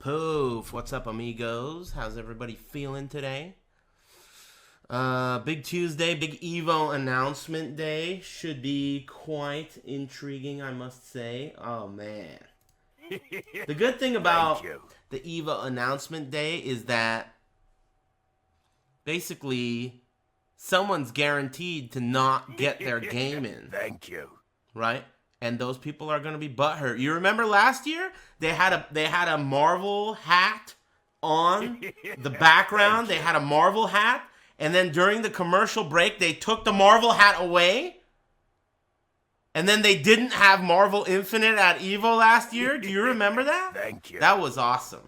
Poof. What's up, amigos? How's everybody feeling today? Big Tuesday, big EVO announcement day. Should be quite intriguing, I must say. Oh, man. The good thing about the EVO announcement day is that basically someone's guaranteed to not get their game in. Thank you. Right? And those people are going to be butthurt. You remember last year? They had a Marvel hat on the background. They had a Marvel hat. And then during the commercial break, they took the Marvel hat away. And then they didn't have Marvel Infinite at EVO last year. Do you remember that? Thank you. That was awesome.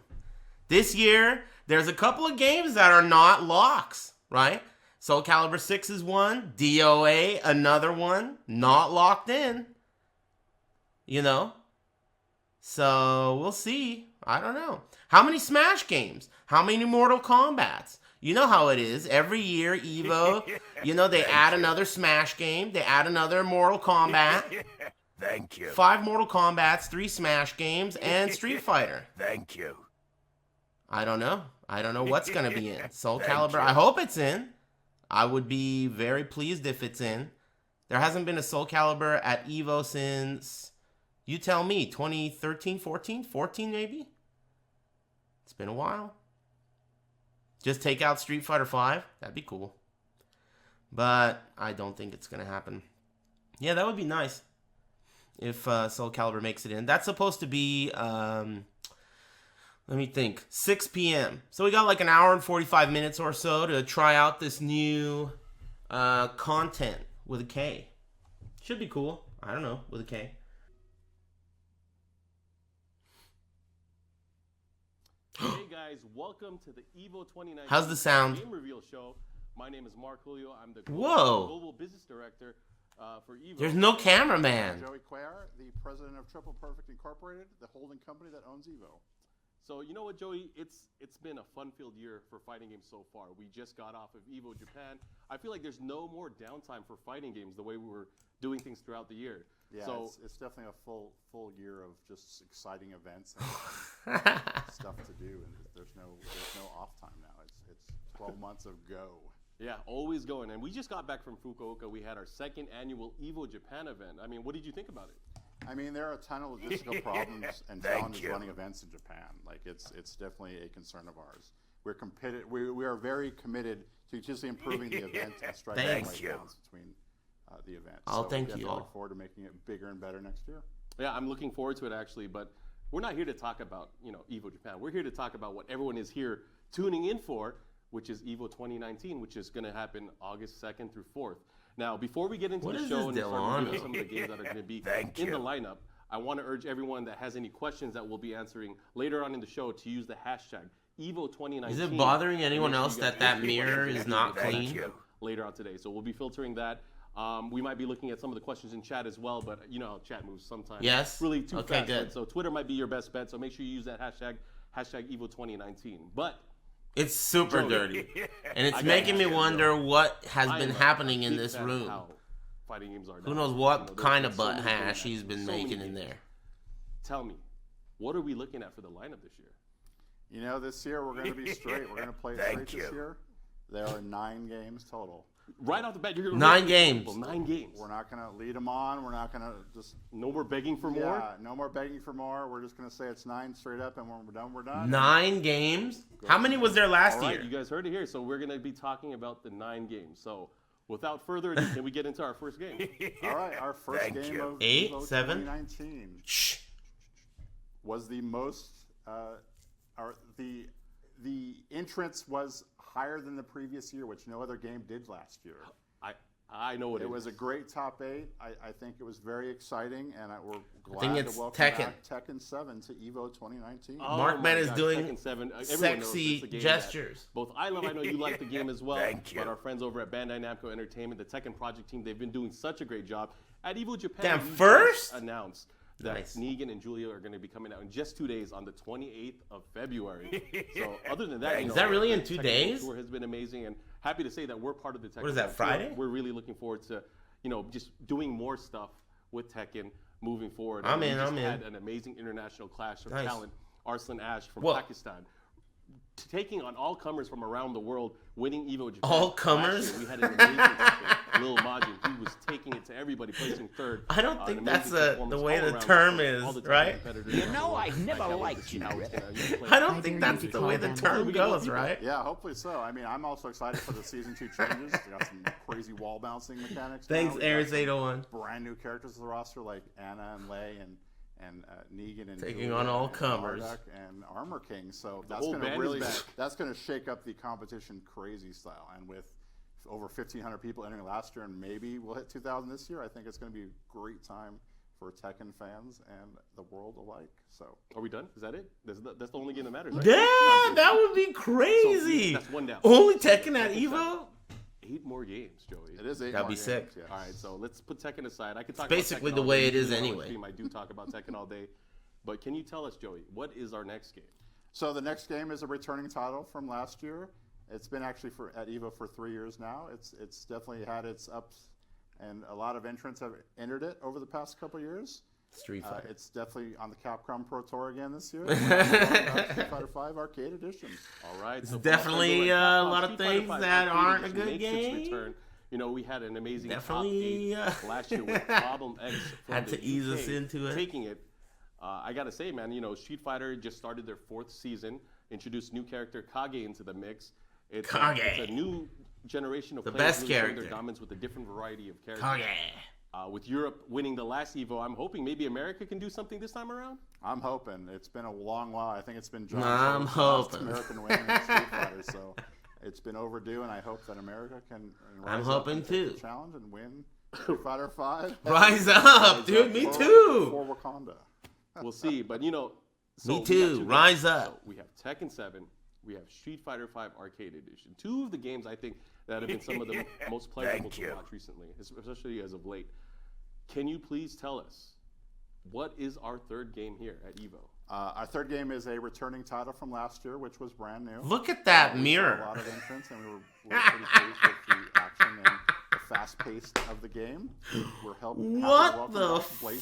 This year, there's a couple of games that are not locks, right? Soul Calibur 6 is one. DOA, another one. Not locked in. You know? So, we'll see. I don't know. How many Smash games? How many Mortal Kombats? You know how it is. Every year, EVO, you know, they add another Smash game. They add another Mortal Kombat. Thank you. 5 Mortal Kombats, 3 Smash games, and Street Fighter. Thank you. I don't know. I don't know what's going to be in. Soul Thank Calibur, you. I hope it's in. I would be very pleased if it's in. There hasn't been a Soul Calibur at EVO since, you tell me, 2013, 14? 14 maybe? It's been a while. Just take out Street Fighter 5. That'd be cool. But I don't think it's going to happen. Yeah, that would be nice if Soul Calibur makes it in. That's supposed to be, let me think, 6 p.m. So we got like an hour and 45 minutes or so to try out this new content with a K. Should be cool. I don't know, with a K. Hey guys, welcome to the EVO 2019 How's the sound? Game Reveal Show. My name is Mark Julio. I'm the Whoa. Global Business Director for EVO. There's no cameraman. Joey Clare, the president of Triple Perfect Incorporated, the holding company that owns EVO. So you know what, Joey? It's been a fun-filled year for fighting games so far. We just got off of EVO Japan. I feel like there's no more downtime for fighting games the way we were doing things throughout the year. Yeah, so it's definitely a full year of just exciting events and stuff to do, and there's no off time now. It's 12 months of go. yeah, always going. And we just got back from Fukuoka. We had our second annual EVO Japan event. I mean, what did you think about it? I mean, there are a ton of logistical problems and Thank challenges you. running events in Japan. Like it's definitely a concern of ours. We're committed. We are very committed to just improving the event and striking the Thank right you. balance between the events. Oh, so thank we you definitely all. look forward to making it bigger and better next year. Yeah, I'm looking forward to it actually, but we're not here to talk about, EVO Japan. We're here to talk about what everyone is here tuning in for, which is EVO 2019, which is going to happen August 2nd through 4th. Now, before we get into What the is show this and start Delano? reviewing some of the games that are going to be Thank in you. the lineup, I want to urge everyone that has any questions that we'll be answering later on in the show to use the hashtag EVO 2019. Is it bothering anyone And make else sure you that guys that answer your mirror questions is not in the clean? Thank you. later on today. So we'll be filtering that. We might be looking at some of the questions in chat as well, but you know how chat moves sometimes. Yes? Really too Okay, fast. good. Right? So Twitter might be your best bet. So make sure you use that hashtag EVO 2019. But It's super Joey. dirty. And it's I got making me you. wonder what has I been am a happening in big this fan of room. how fighting games are Who now. knows what You know, kind there's of so butt many hash formats, he's been so many making in games. there. Tell me, what are we looking at for the lineup this year? You know, this year we're going to be straight. We're going to play it Thank straight this you. year. There are 9 games total. Right off the bat, you're going to 9 games. 9 games. We're not going to lead them on. We're not going to just No more begging for more. Yeah, no more begging for more. We're just going to say it's 9 straight up, and when we're done, we're done. 9 games? How many was there last All right, year? you guys heard it here. So we're going to be talking about the 9 games. So without further ado, can we get into our first game? All right, our first Thank game you. of 8, EVO 7? 2019 Shh. was the most. The entrance was higher than the previous year, which no other game did last year. I know what It it was is. a great top 8. I think it was very exciting, and we're think glad it's to welcome Tekken. back Tekken 7 to EVO 2019. Oh Mark my Man is gosh, doing Tekken 7. Everyone knows sexy it's a game gestures. that Both I know you like the game as well. Thank you. But our friends over at Bandai Namco Entertainment, the Tekken Project team, they've been doing such a great job. At EVO Japan, Damn, we just first? announced that Nice. Negan and Julia are going to be coming out in just 2 days on the 28th of February. So other than that, Is that really in the 2 Tekken days? Tour has been amazing, and happy to say that we're part of the Tekken. What is that, Tour. Friday? We're really looking forward to, just doing more stuff with Tekken moving forward. I'm And in, we just I'm in. had an amazing international clash of Nice. talent Arslan Ash from Well- Pakistan, taking on all comers from around the world, winning EVO Japan. All Last comers? year, we had an amazing champion, Lil Majin. He was taking it to everybody, placing third. I don't An think amazing that's the performance way all the around term board. is, All the top right? competitors You around know, the world. I never can't wait to liked see you, how it's Rip. gonna play. I don't I think dare that's you to the way the call them. term Hopefully we get more goes, people. right? Yeah, hopefully so. I mean, I'm also excited for the season 2 changes. They got some crazy wall bouncing mechanics. Thanks, now. We got Aries some 801. brand new characters to the roster like Anna and Lei and Negan and Taking Julia on all and comers. Marduk and Armor King. So that's whole going to band is really back. that's going to shake up the competition crazy style. And with over 1,500 people entering last year, and maybe we'll hit 2,000 this year, I think it's going to be a great time for Tekken fans and the world alike. So Are we done? Is that it? That's the only game that matters, right? Yeah, that would be crazy. that's one down. Only Tekken at Tekken Evo? 8 more games, Joey. it is 8 That'd more be games, sick. yes. All right, so let's put Tekken aside. I could talk basically about Tekken the all way day. it is Usually on my anyway. stream, I do talk about Tekken all day. But can you tell us, Joey, what is our next game? So the next game is a returning title from last year. It's been actually at EVO for 3 years now. It's definitely had its ups, and a lot of entrants have entered it over the past couple of years. Street Fighter. It's definitely on the Capcom Pro Tour again this year. Street Fighter 5 Arcade Edition. All right. So definitely, from a Capcom, lot of Street Fighter things 5 that Arcade aren't a Edition good makes its game. return. You know, we had an amazing Definitely, top 8 last year with Problem X from had the to ease UK us into it. taking it. I gotta say, man, you know, Street Fighter just started their 4th season, introduced new character Kage into the mix. It's a new generation of The players best really showing character. their dominance with a different variety of characters. Kage. With Europe winning the last EVO, I'm hoping maybe America can do something this time around. I'm hoping. It's been a long while. I think it's been John I'm Cho's last hoping. American win in Street Fighter, so it's been overdue, and I hope that America can rise up hoping and take the too. challenge and win Street Fighter 5. Rise up, dude. Me too. For Wakanda. We'll see, but you know, so Me we got too. 2 games. Rise up. So we have Tekken 7, we have Street Fighter 5 Arcade Edition. 2 of the games I think that have been some of the most pleasurable to watch recently, especially as of late. Can you please tell us what is our 3rd game here at EVO? Our 3rd game is a returning title from last year, which was brand new. Look at that We saw mirror. a lot of entrants, and we were pretty pleased with the action and the fast pace of the game. We're helping. What the fuck?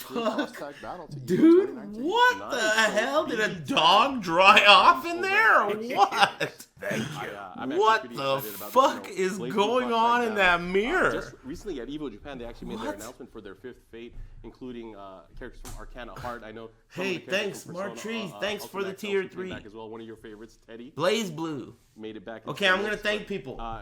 Dude, what the hell? Did a dog dry off in there or what? I'm actually What pretty the excited about fuck this, you know, is BlazBlue going Cross on Tag in Battle. that mirror? Just recently at EVO Japan, they actually made their What? announcement for their 5th Fate, including characters from Arcana Heart. I know. some of Hey, the characters thanks, from Persona, Martrice. Thanks for the Ultimate X tier also came 3. back as well. One of your favorites, Teddy, BlazBlue. made it back. Okay, into I'm the gonna mix, thank but, people.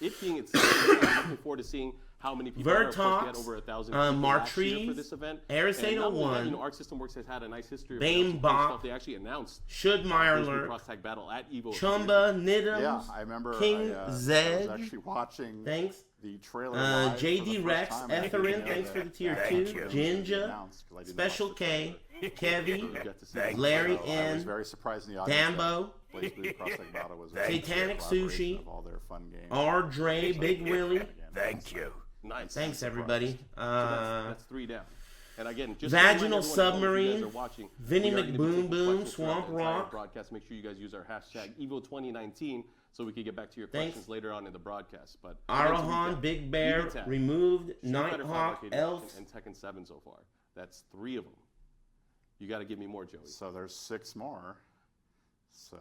It being its I'm looking forward to seeing how many people. Of course, we had Vertox, over 1,000 people last year for Martrice, this event. Aris And not only that, 801, you know, Arc System Works has had a nice history of Bane announcing cool Bop, stuff. They actually announced Shudmeyer BlazBlue Alert, Cross Tag Battle at EVO. Chumba, Nidums, Yeah, I remember. King I was Zedge. actually watching Thanks. the trailer. live for the JD first Rex, time after Etherin, the thanks for the tier announcement 2. was Jinja, announced, 'cause I didn't Special watch the trailer. K, Kevy, Got to see this. Larry I was N, very surprised in the audience. Dambo, that BlazBlue Cross Tag Battle was a Satanic collaboration Sushi, of all their fun games. R. Dre, Big Willie. Thank you. Nice. Thanks, everybody. That's 3 down. And again, just Vaginal to remind everyone, if you guys Submarine, are watching, Vinny we are gonna be McBoom taking Boom, questions throughout Swamp the entire Rock. broadcast. Make sure you guys use our hashtag EVO2019 so we can get back to your Thanks. questions later on in the broadcast. But again, to Arahan, recap, Big Bear, EV10, Removed, Street Fighter V Nighthawk, Arcade Elf. Edition, and Tekken 7 so far. That's 3 of them. You got to give me more, Joey. So there's 6 more. So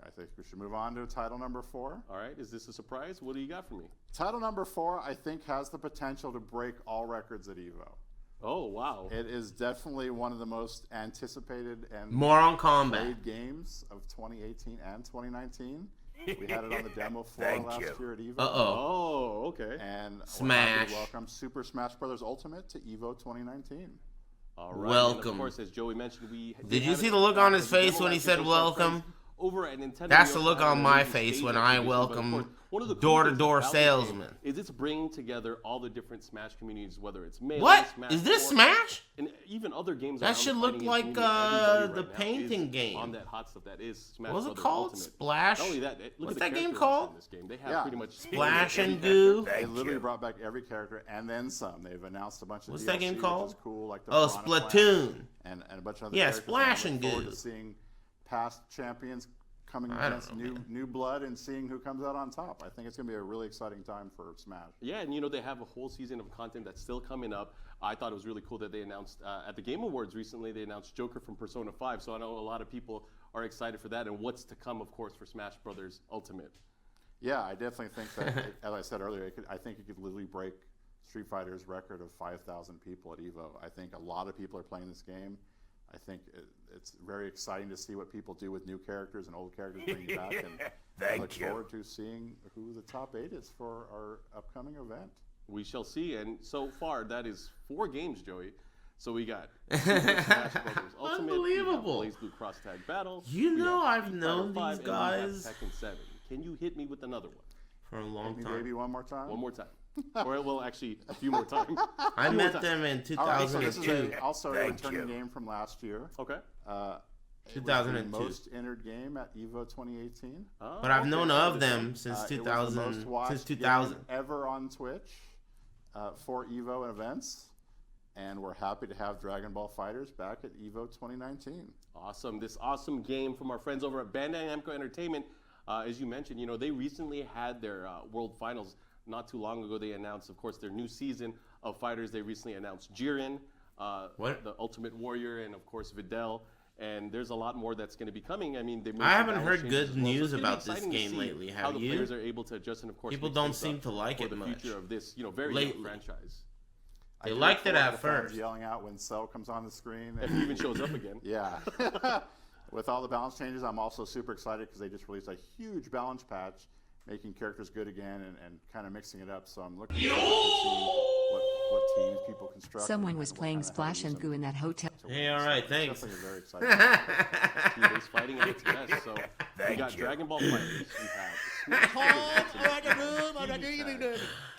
I think we should move on to title number 4. All right, is this a surprise? What do you got for me? Title number 4, I think, has the potential to break all records at EVO. Oh, wow. It is definitely one of the most anticipated and More on combat. played games of 2018 and 2019. We had it on the demo floor Thank last you. year at EVO. Uh-oh. Oh, okay. And we're happy Smash. to welcome Super Smash Bros. Ultimate to EVO 2019. All right. And Welcome. of course, as Joey mentioned, we Did you have see it the look on his as a demo face when he last said year for our welcome? friends Over at Nintendo. That's we the also look have on an my amazing face stage when I exhibition, but of welcome course, one of the cool door-to-door things about this salesman. game is it's bringing together all the different Smash communities, whether it's Melee, What? Smash Is this 4, Smash? and even other games. That around should the look fighting like, game community. Everybody the right now painting is game. on that hot stuff that is Smash What was it Brothers called? Ultimate. Splash? Not only that, look What's at the that game character called? in this game. They have Yeah. pretty much Splash and every Goo? They Thank literally you. brought back every character and then some. They've announced a bunch of What's DLC, that game which call? is cool, like the Oh, Piranha Plant Splatoon. and a bunch of other Yeah, characters. Splash I look and forward Goo. to seeing past champions coming against new blood and seeing who comes out on top. I think it's going to be a really exciting time for Smash. Yeah, and they have a whole season of content that's still coming up. I thought it was really cool that they announced at the Game Awards recently, they announced Joker from Persona 5. So I know a lot of people are excited for that and what's to come, of course, for Smash Brothers Ultimate. Yeah, I definitely think that, as I said earlier, I think it could literally break Street Fighter's record of 5,000 people at EVO. I think a lot of people are playing this game. I think it's very exciting to see what people do with new characters and old characters bringing back. And I look forward to seeing who the top 8 is for our upcoming event. We shall see. And so far, that is 4 games, Joey. So we got Super Smash Brothers Ultimate, Unbelievable. BlazBlue Cross Tag Battle. I've known these guys. Tekken 7. Can you hit me with another one? For a long time. Maybe one more time? One more time. Or, well, actually, a few more times. I met them in All right, so 2002. this is also a returning game from last year. Okay. It was 2002. the most entered game at EVO 2018. But I've known of them since It was the 2000. most watched Since 2000. game ever on Twitch for EVO events. And we're happy to have Dragon Ball Fighters back at EVO 2019. Awesome. This awesome game from our friends over at Bandai Namco Entertainment. As you mentioned, they recently had their World Finals. Not too long ago, they announced, of course, their new season of fighters. They recently announced Jiren, the Ultimate Warrior, and, of course, Videl. And there's a lot more that's going to be coming. I mean, I haven't heard good news about this game lately. How Have the you? players are able to adjust and, of course, People mix don't things seem up to like for it the much. future of this, very Lately. young franchise. They I do liked look it forward at to fans first. yelling out when Cell comes on the screen. If he even shows up again. Yeah. With all the balance changes, I'm also super excited because they just released a huge balance patch, making characters good again and kind of mixing it up. So I'm looking forward to see what teams people construct. Someone was playing Splash and Goo in that hotel. Hey, all right, thanks. Definitely very exciting. Team-based fighting at its best. So we got Dragon Ball Fighters. We have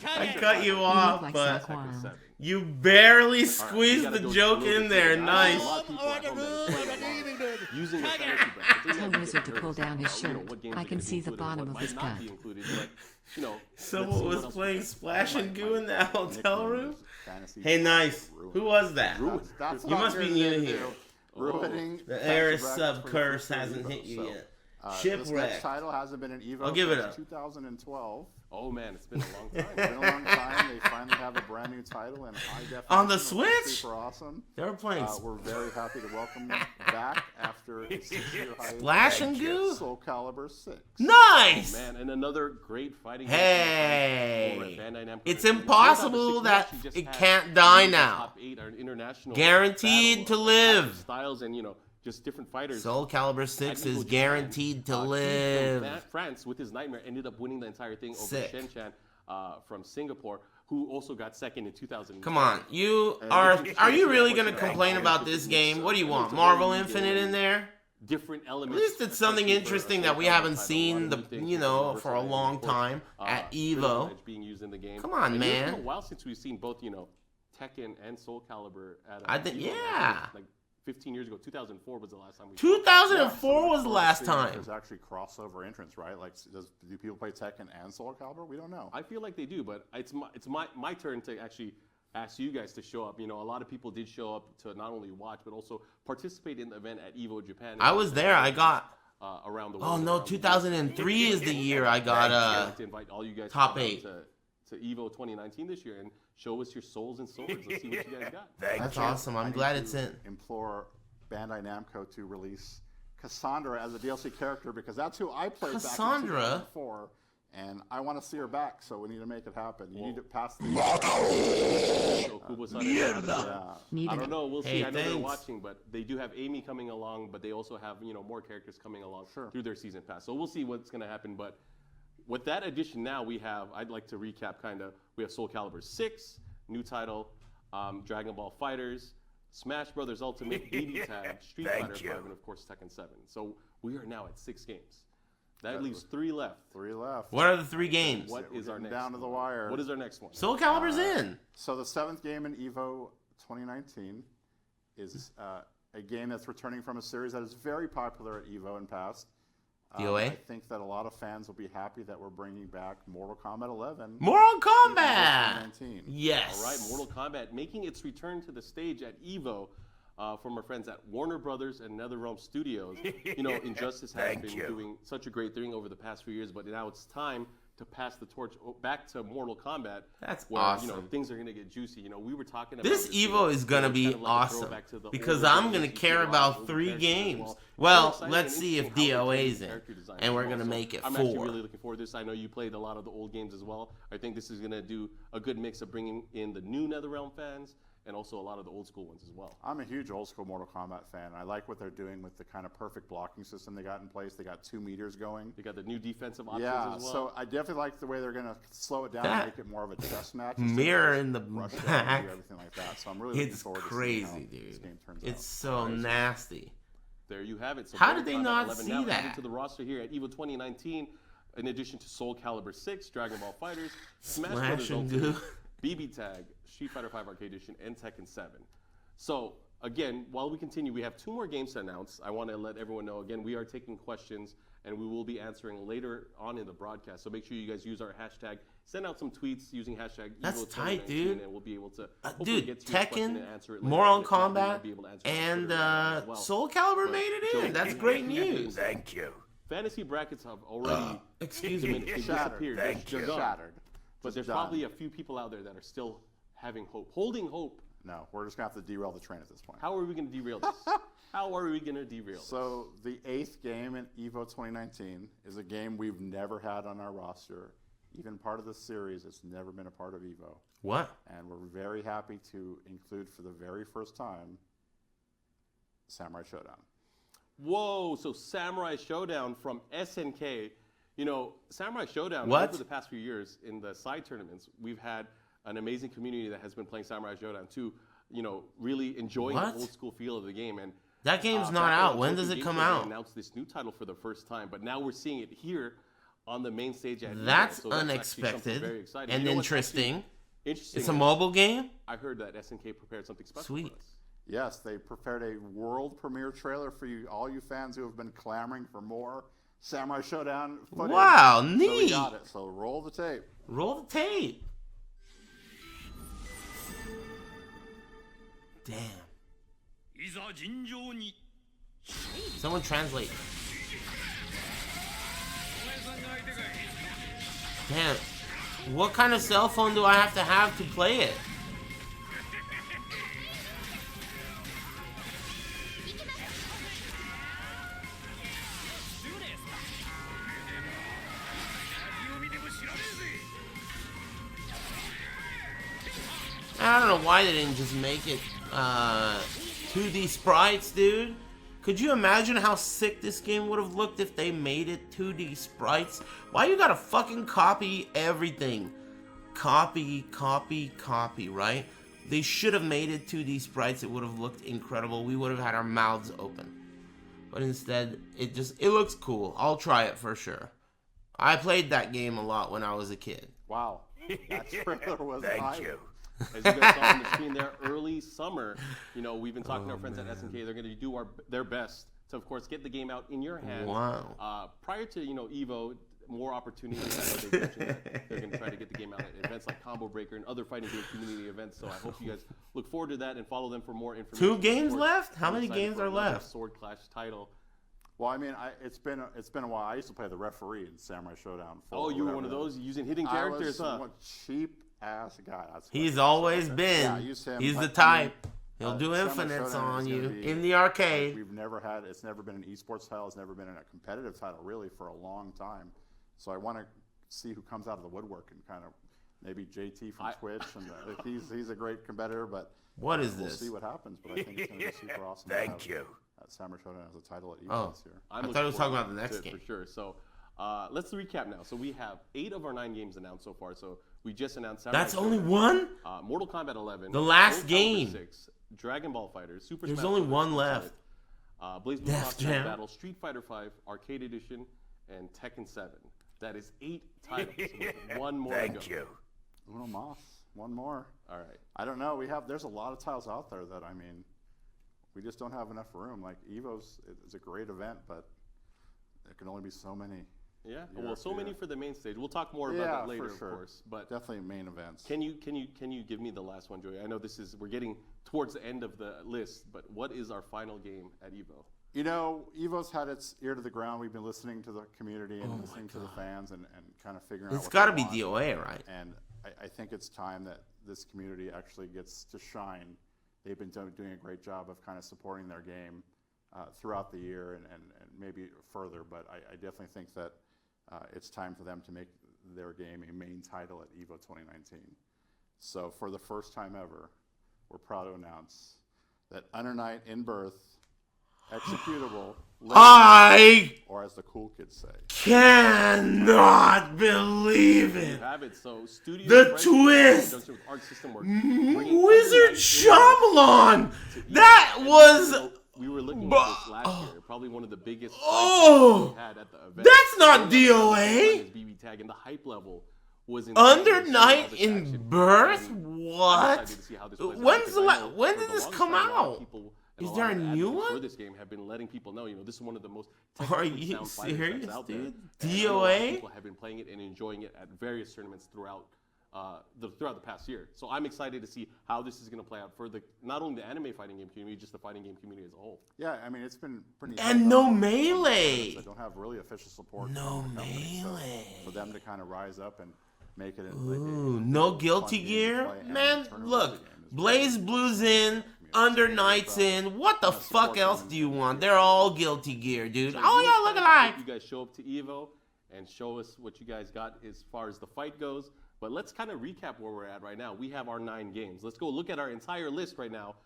I cut you off, like but Saquon. 7. you barely we squeezed gotta the go joke a little in bit there. further. Nice. A lot of people at home that are playing along using the fantasy bracket. Tell Wizard to pull down his shirt. What games I are can gonna be see the included and bottom what of his might not cup. be included, but, let's see Someone what was else playing we got. Splash and Goo in that hotel room. Fantasy Hey, nice. ruin. Who was that? That's You what must I'm be here new to here. do. Ruining The fantasy Air brackets sub for curse future hasn't EVO. hit you So, yet. This Shipwreck. next title hasn't been an EVO I'll give it since up. 2012. Oh man, it's been a long It's time. been a long time. They finally have a brand new title, and I definitely On the think it's Switch? super awesome. They were playing We're very happy to welcome back after a 6-year hiatus. Splash and Goo? Soul Calibur 6. Nice. Man, and another great fighting Hey. game over at Bandai Namco It's Entertainment. impossible Soul Calibur 6 that actually just it had can't die the now. Top 8 are international Guaranteed battle to live. styles and just different fighters. Soul Calibur 6 At is EVO Japan, guaranteed to Keith from live. France with his Nightmare ended up winning the entire thing over Sick. Shen Chan from Singapore, who also got second in 2000. Come on, are you really gonna complain about this game? What do you want, Marvel Infinite in there? Different At elements. least it's something especially for interesting a that we Soul Calibur haven't title. seen A lot of new things, for a universal long and, of course, time at Critical EVO. Edge being used in the game. Come on, And man. It's been a while since we've seen both, Tekken and Soul Calibur at I think- EVO. yeah. Like 15 years ago, 2004 was the last time we 2004 was the last time. There's actually crossover entrants, right? Like, do people play Tekken and Soul Calibur? We don't know. I feel like they do, but it's my turn to actually ask you guys to show up. A lot of people did show up to not only watch but also participate in the event at EVO Japan. I was there. I got. around the world. Oh no, around the 2003 is the year I I'd got like to invite all you guys top to come 8. out to EVO 2019 this year and show us your souls and swords. Let's see what you guys got. That's awesome. I'm glad it's in. Implore Bandai Namco to release Cassandra as a DLC character because that's who I played Cassandra? back in 2004. And I want to see her back, so we need to make it happen. You need to pass the. So Kubo-san and Yamada. Need I an don't know. We'll see. Hey, I know they're thanks. watching, but they do have Amy coming along, but they also have more characters coming along through their season pass. So we'll see what's going to happen. But with that addition, now we have. I'd like to recap kind of. We have Soul Calibur 6, new title, Dragon Ball Fighters, Smash Brothers Ultimate, BB Tag, Street Fighter 5, and of course Tekken 7. So we are now at 6 games. That leaves 3 left. 3 left. What are the 3 games? What is our getting next? down to the wire. What is our next one? Soul Calibur's in. So the 7th game in EVO 2019 is a game that's returning from a series that is very popular at EVO in past. DOA? I think that a lot of fans will be happy that we're bringing back Mortal Kombat 11. Mortal to Kombat. EVO 2019. Yes. All right, Mortal Kombat making its return to the stage at EVO. from our friends at Warner Brothers and NetherRealm Studios. You know, Injustice has been doing such a great thing over the past few years, but now it's time to pass the torch back to Mortal Kombat. That's where, awesome. You know, things are going to get juicy. You know, we were talking about this EVO is going to be awesome because I'm going to care about 3 games. Well, let's see if DOA's in, and we're going to make it 4. I'm actually really looking forward to this. I know you played a lot of the old games as well. I think this is going to do a good mix of bringing in the new NetherRealm fans and also a lot of the old school ones as well. I'm a huge old school Mortal Kombat fan. I like what they're doing with the kind of perfect blocking system they got in place. They got 2 meters going. They got the new defensive options as well. So I definitely like the way they're going to slow it down and make it more of a chess match. Mirror in the back. Everything like that. So I'm really looking forward to seeing how this game turns out. It's so nasty. There you have it. So how did they not see now that? Added to the roster here at EVO 2019, in addition to Soul Calibur 6, Dragon Ball FighterZ, Smash Bros. Ultimate, BB Tag, Street Fighter 5 Arcade Edition, and Tekken 7. So again, while we continue, we have 2 more games to announce. I want to let everyone know, again, we are taking questions, and we will be answering later on in the broadcast. So make sure you guys use our hashtag. Send out some tweets using hashtag That's EVO2019, tight, dude. And we'll be able to dude, Tekken, Mortal Kombat, and Soul Calibur made it in. That's great news. Thank you. Fantasy brackets have already shattered. Shattered. But there's probably a few people out there that are still having hope, holding hope. No, we're just going to have to derail the train at this point. How are we going to derail this? How are we going to derail this? So the 8th game in EVO 2019 is a game we've never had on our roster. Even part of the series, it's never been a part of EVO. What? And we're very happy to include for the very first time Samurai Shodown. Whoa, so Samurai Shodown from SNK. You know, Samurai Shodown, over the past few years in the side tournaments, we've had an amazing community that has been playing Samurai Shodown too, you know, really enjoying the old school feel of the game. And that game's not out. When does it come out? They announced this new title for the first time, but now we're seeing it here on the main stage at That's so unexpected very exciting. and interesting. Interesting. It's a mobile game? I heard that SNK prepared something special for us. Yes, they prepared a world premiere trailer for you, all you fans who have been clamoring for more Samurai Shodown footage. Wow, neat. So we got it. So roll the tape. Roll the tape. Damn. Someone translate. Damn. What kind of cell phone do I have to play it? I don't know why they didn't just make it 2D sprites, dude. Could you imagine how sick this game would have looked if they made it 2D sprites? Why you gotta fucking copy everything? Copy, right? They should have made it 2D sprites. It would have looked incredible. We would have had our mouths open. But instead, it looks cool. I'll try it for sure. I played that game a lot when I was a kid. Wow. That trailer was Thank you. As you guys saw on the screen there, early summer, you know, we've been talking to our friends at SNK. They're going to do their best to, of course, get the game out in your hands. Wow. Prior to, you know, EVO, more opportunities. I know they mentioned that they're going to try to get the game out at events like Combo Breaker and other fighting game community events. So I hope you guys look forward to that and follow them for more information. 2 games left? How many games are left? Sword Clash title. Well, I mean, it's been a while. I used to play the referee in Samurai Shodown. Oh, you were one of those using hidden characters, I was cheap ass guy. He's always been. Yeah, I used him. He's the type. He'll do infinites on you in the arcade. We've never had. It's never been an esports title. It's never been a competitive title, really, for a long time. So I want to see who comes out of the woodwork and kind of maybe JT from Twitch, and he's a great competitor. But what is we'll this? See what happens. But I think it's going to be super awesome. Thank you. Samurai Shodown as a title at EVO this year. I thought he was talking about the next game for sure. So let's recap now. So we have 8 of our 9 games announced so far. So we just announced Samurai That's Shodown, only one? Mortal Kombat 11. The last Soul game. Calibur 6, Dragon Ball FighterZ, Super There's Smash only Bros. one left. BlazBlue Def Jam. Battle, Street Fighter 5 Arcade Edition, and Tekken 7. That is 8 titles. With one more to go. Thank you. Uno mas. One more. All right. I don't know. There's a lot of titles out there that, I mean, we just don't have enough room. Like EVO's is a great event, but there can only be so many Yeah. year Well, after so many year. for the main stage. We'll talk more about Yeah, that later, for sure. of course. But Definitely main events. can you give me the last one, Joey? I know we're getting towards the end of the list, but what is our final game at EVO? You know, EVO's had its ear to the ground. We've been listening to the community and listening to the fans and kind of figuring out It's what got to they be want. DOA, right? And I think it's time that this community actually gets to shine. They've been doing a great job of kind of supporting their game throughout the year and maybe further, but I definitely think that it's time for them to make their game a main title at EVO 2019. So for the first time ever, we're proud to announce that Under Night in Birth, executable, or as the cool kids say, Cannot believe You it. have it. So Studio The French twist! in conjunction with Art System Works, bringing Wizard Under Night Shyamalan. That was. we were looking at this last year. Probably one of the biggest Oh, we had at the event. that's not His DOA. BB tag and the hype level was insane. Under There's so Night much in action. Birth? And I'm What? excited to see how this plays out When's because the I know when for did the this longest come time, a lot of out? people and Is a lot there a of the new advocates one? for this game have been letting people know, this is one of the most Are technically you sound fighters serious, that's out there. dude? And I know a lot of DOA? people have been playing it and enjoying it at various tournaments throughout the past year. So I'm excited to see how this is going to play out for not only the anime fighting game community, just the fighting game community as a whole. yeah, I mean, it's been pretty. And tough no for melee. tournaments that don't have really official support. No from the company. So melee. for them to kind of rise up and make it Ooh, no guilty fun game to gear? play and Man, tournament look. game is BlazBlue's in. Under Night's in. What the fuck else do you want? They're all guilty gear, dude. So Oh, really y'all look excited to alike. hope you guys show up to EVO and show us what you guys got as far as the fight goes. But let's kind of recap where we're at right now. We have our 9 games. Let's go look at our entire list right now.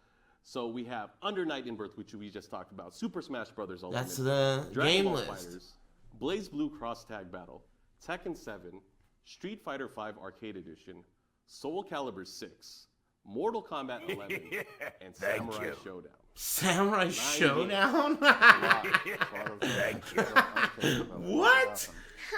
So we have Under Night in Birth, which we just talked about. Super Smash Brothers Ultimate. That's the Dragon game Ball list. Fighters, BlazBlue Cross Tag Battle, Tekken 7, Street Fighter 5 Arcade Edition, Soul Calibur 6, Mortal Kombat 11, and Samurai Showdown. Samurai Showdown? Thank you. What?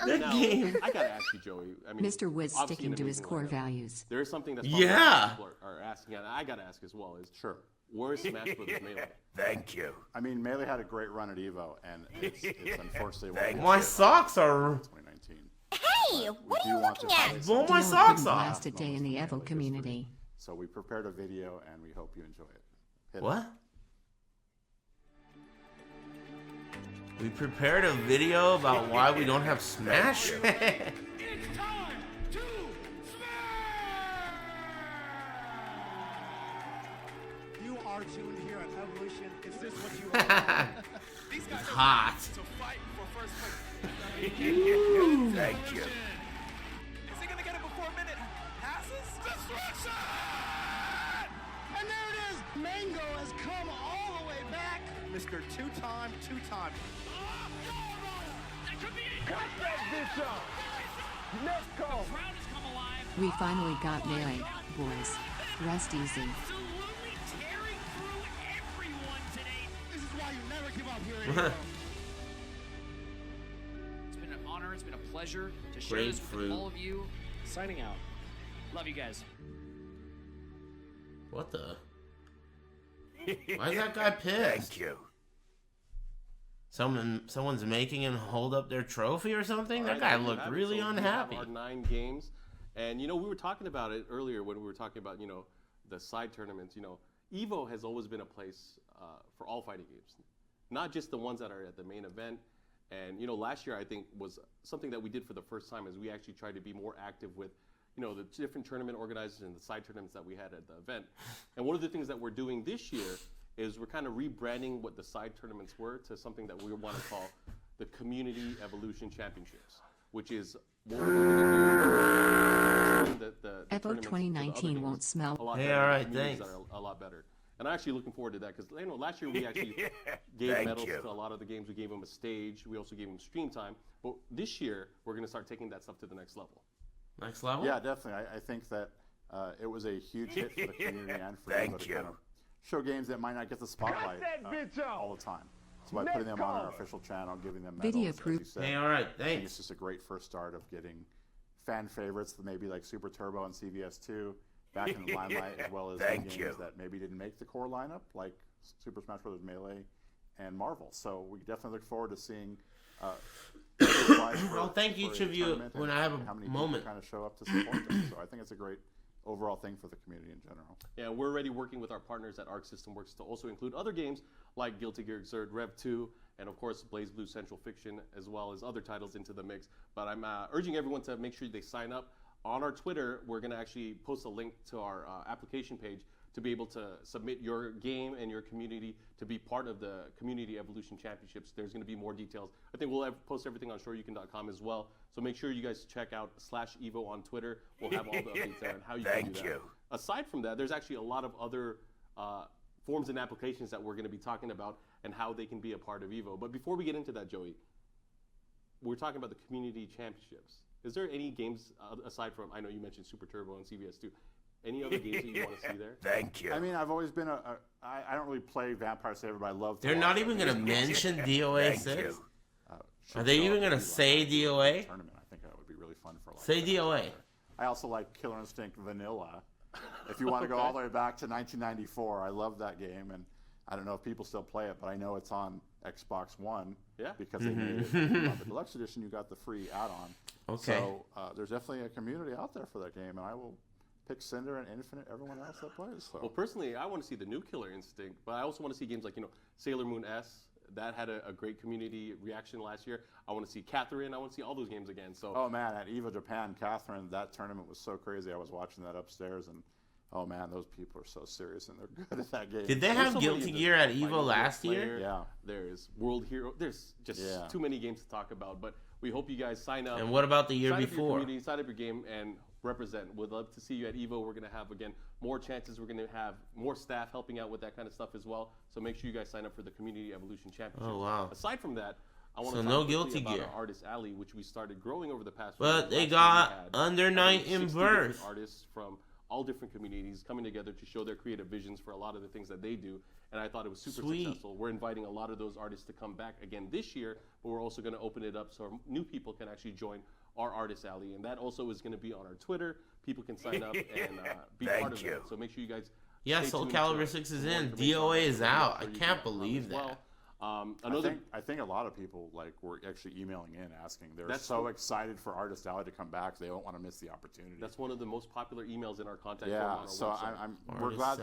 That Now, game. I gotta ask you, Joey. I mean, Mr. Wiz obviously sticking an to his amazing core lineup. values. There is something that's Yeah. people are asking, and I gotta ask as well. Is Sure. where's Smash Brothers Melee? Thank you. I mean, Melee had a great run at EVO, and it's unfortunately My socks are. 2019. Hey, what are you looking at? Blow my Dylan socks couldn't off. last a day in the Evo community. So we prepared a video, and we hope you enjoy it. Hit it. What? We prepared a video about why we don't have Smash? You are tuned here at Evolution. Is this what you want? These guys are Hot. to fight for first place. Thank you. Is he gonna get it before a minute passes? Destruction! And there it is. Mango has come all the way back. Mr. Two-time. Cut that bitch up! Let's go! We finally got Melee, boys. Rest easy. Absolutely tearing through everyone today. This is why you never give up here at EVO. It's been an honor. It's been a pleasure to share this with Grapefruit. all of you. Signing out. Love you guys. What the? Why is that guy pissed? Thank you. Someone's making him hold up their trophy or something? All That right, guy there you looked have it. really So we have unhappy. our 9 games, and we were talking about it earlier when we were talking about the side tournaments. EVO has always been a place for all fighting games, not just the ones that are at the main event. And last year I think was something that we did for the first time, is we actually tried to be more active with the different tournament organizers and the side tournaments that we had at the event. And one of the things that we're doing this year is we're kind of rebranding what the side tournaments were to something that we want to call the Community Evolution Championships, which is what we're going to do. The Evo tournaments to the 2019 other won't games smell. a lot Hey, better, all the right, communities thanks. that are a lot better. And I'm actually looking forward to that because last year we actually gave Thank medals you. to a lot of the games. We gave them a stage. We also gave them stream time. But this year we're going to start taking that stuff to the next level. Next level? Yeah, definitely. I think that it was a huge hit for the community and for Thank EVO to you. kind of show games that might not get the spotlight that bitch out. all the time. So by putting them on our official channel, giving them Video medals, proof. as you said, Hey, all right, I think it's thanks. just a great first start of getting fan favorites, maybe like Super Turbo and CVS2, back in the limelight, as well as the Thank games you. that maybe didn't make the core lineup, like Super Smash Bros. Melee and Marvel. So we definitely look forward to seeing I'll thank each of you when I have a moment. Kind of show up to support them. So I think it's a great overall thing for the community in general. Yeah, we're already working with our partners at Arc System Works to also include other games like Guilty Gear Xrd Rev 2, and of course BlazBlue Central Fiction, as well as other titles into the mix. But I'm urging everyone to make sure they sign up. On our Twitter, we're going to actually post a link to our application page to be able to submit your game and your community to be part of the Community Evolution Championships. There's going to be more details. I think we'll post everything on shoryuken.com as well. So make sure you guys check out /EVO on Twitter. We'll have all the updates there on how you can do that. Thank you. Aside from that, there's actually a lot of other forms and applications that we're going to be talking about and how they can be a part of EVO. But before we get into that, Joey, we're talking about the Community Championships. Is there any games aside from, I know you mentioned Super Turbo and CVS2, any other games that you want to see there? Thank you. I mean, I've always been I don't really play Vampire Saver, but I love. They're not even going to mention DOA 6. Are they even going to say DOA? Tournament. I think that would be really fun for. Say DOA. I also like Killer Instinct Vanilla. If you want to go all the way back to 1994, I love that game, and I don't know if people still play it, but I know it's on Xbox One. Yeah. Because they made it on the deluxe edition. You got the free add-on. Okay. So there's definitely a community out there for that game, and I will pick Cinder and Infinite, everyone else that plays. So. Well, personally, I want to see the new Killer Instinct, but I also want to see games like, Sailor Moon S. That had a great community reaction last year. I want to see Catherine. I want to see all those games again. So. Oh, man, at EVO Japan, Catherine, that tournament was so crazy. I was watching that upstairs, and oh, man, those people are so serious, and they're good at that game. Did they have Guilty Gear at EVO last year? Yeah. There's World Hero. There's just too many games to talk about, but we hope you guys sign up. And what about the year sign before? Up your community, sign up your game, and represent. We'd love to see you at EVO. We're going to have, again, more chances. We're going to have more staff helping out with that kind of stuff as well. So make sure you guys sign up for the Community Evolution Championship. Oh, wow. Aside from that, I want So to no talk Guilty about Gear. our Artist Alley, which we started growing over the past But years. they Last year got we had, Under I think, Night in 60 different Birth. artists from all different communities coming together to show their creative visions for a lot of the things that they do. And I thought it was super successful. We're inviting a lot of those artists to come back again this year, but we're also going to open it up so new people can actually join our Artist Alley. And that also is going to be on our Twitter. People can sign up and be part of it. So make sure you guys Yeah, Soul Calibur 6 is in. DOA is out. I can't believe that. I think a lot of people were actually emailing in asking. They're so excited for Artist Alley to come back. They don't want to miss the opportunity. That's one of the most popular emails in our contact form on our so website. we're glad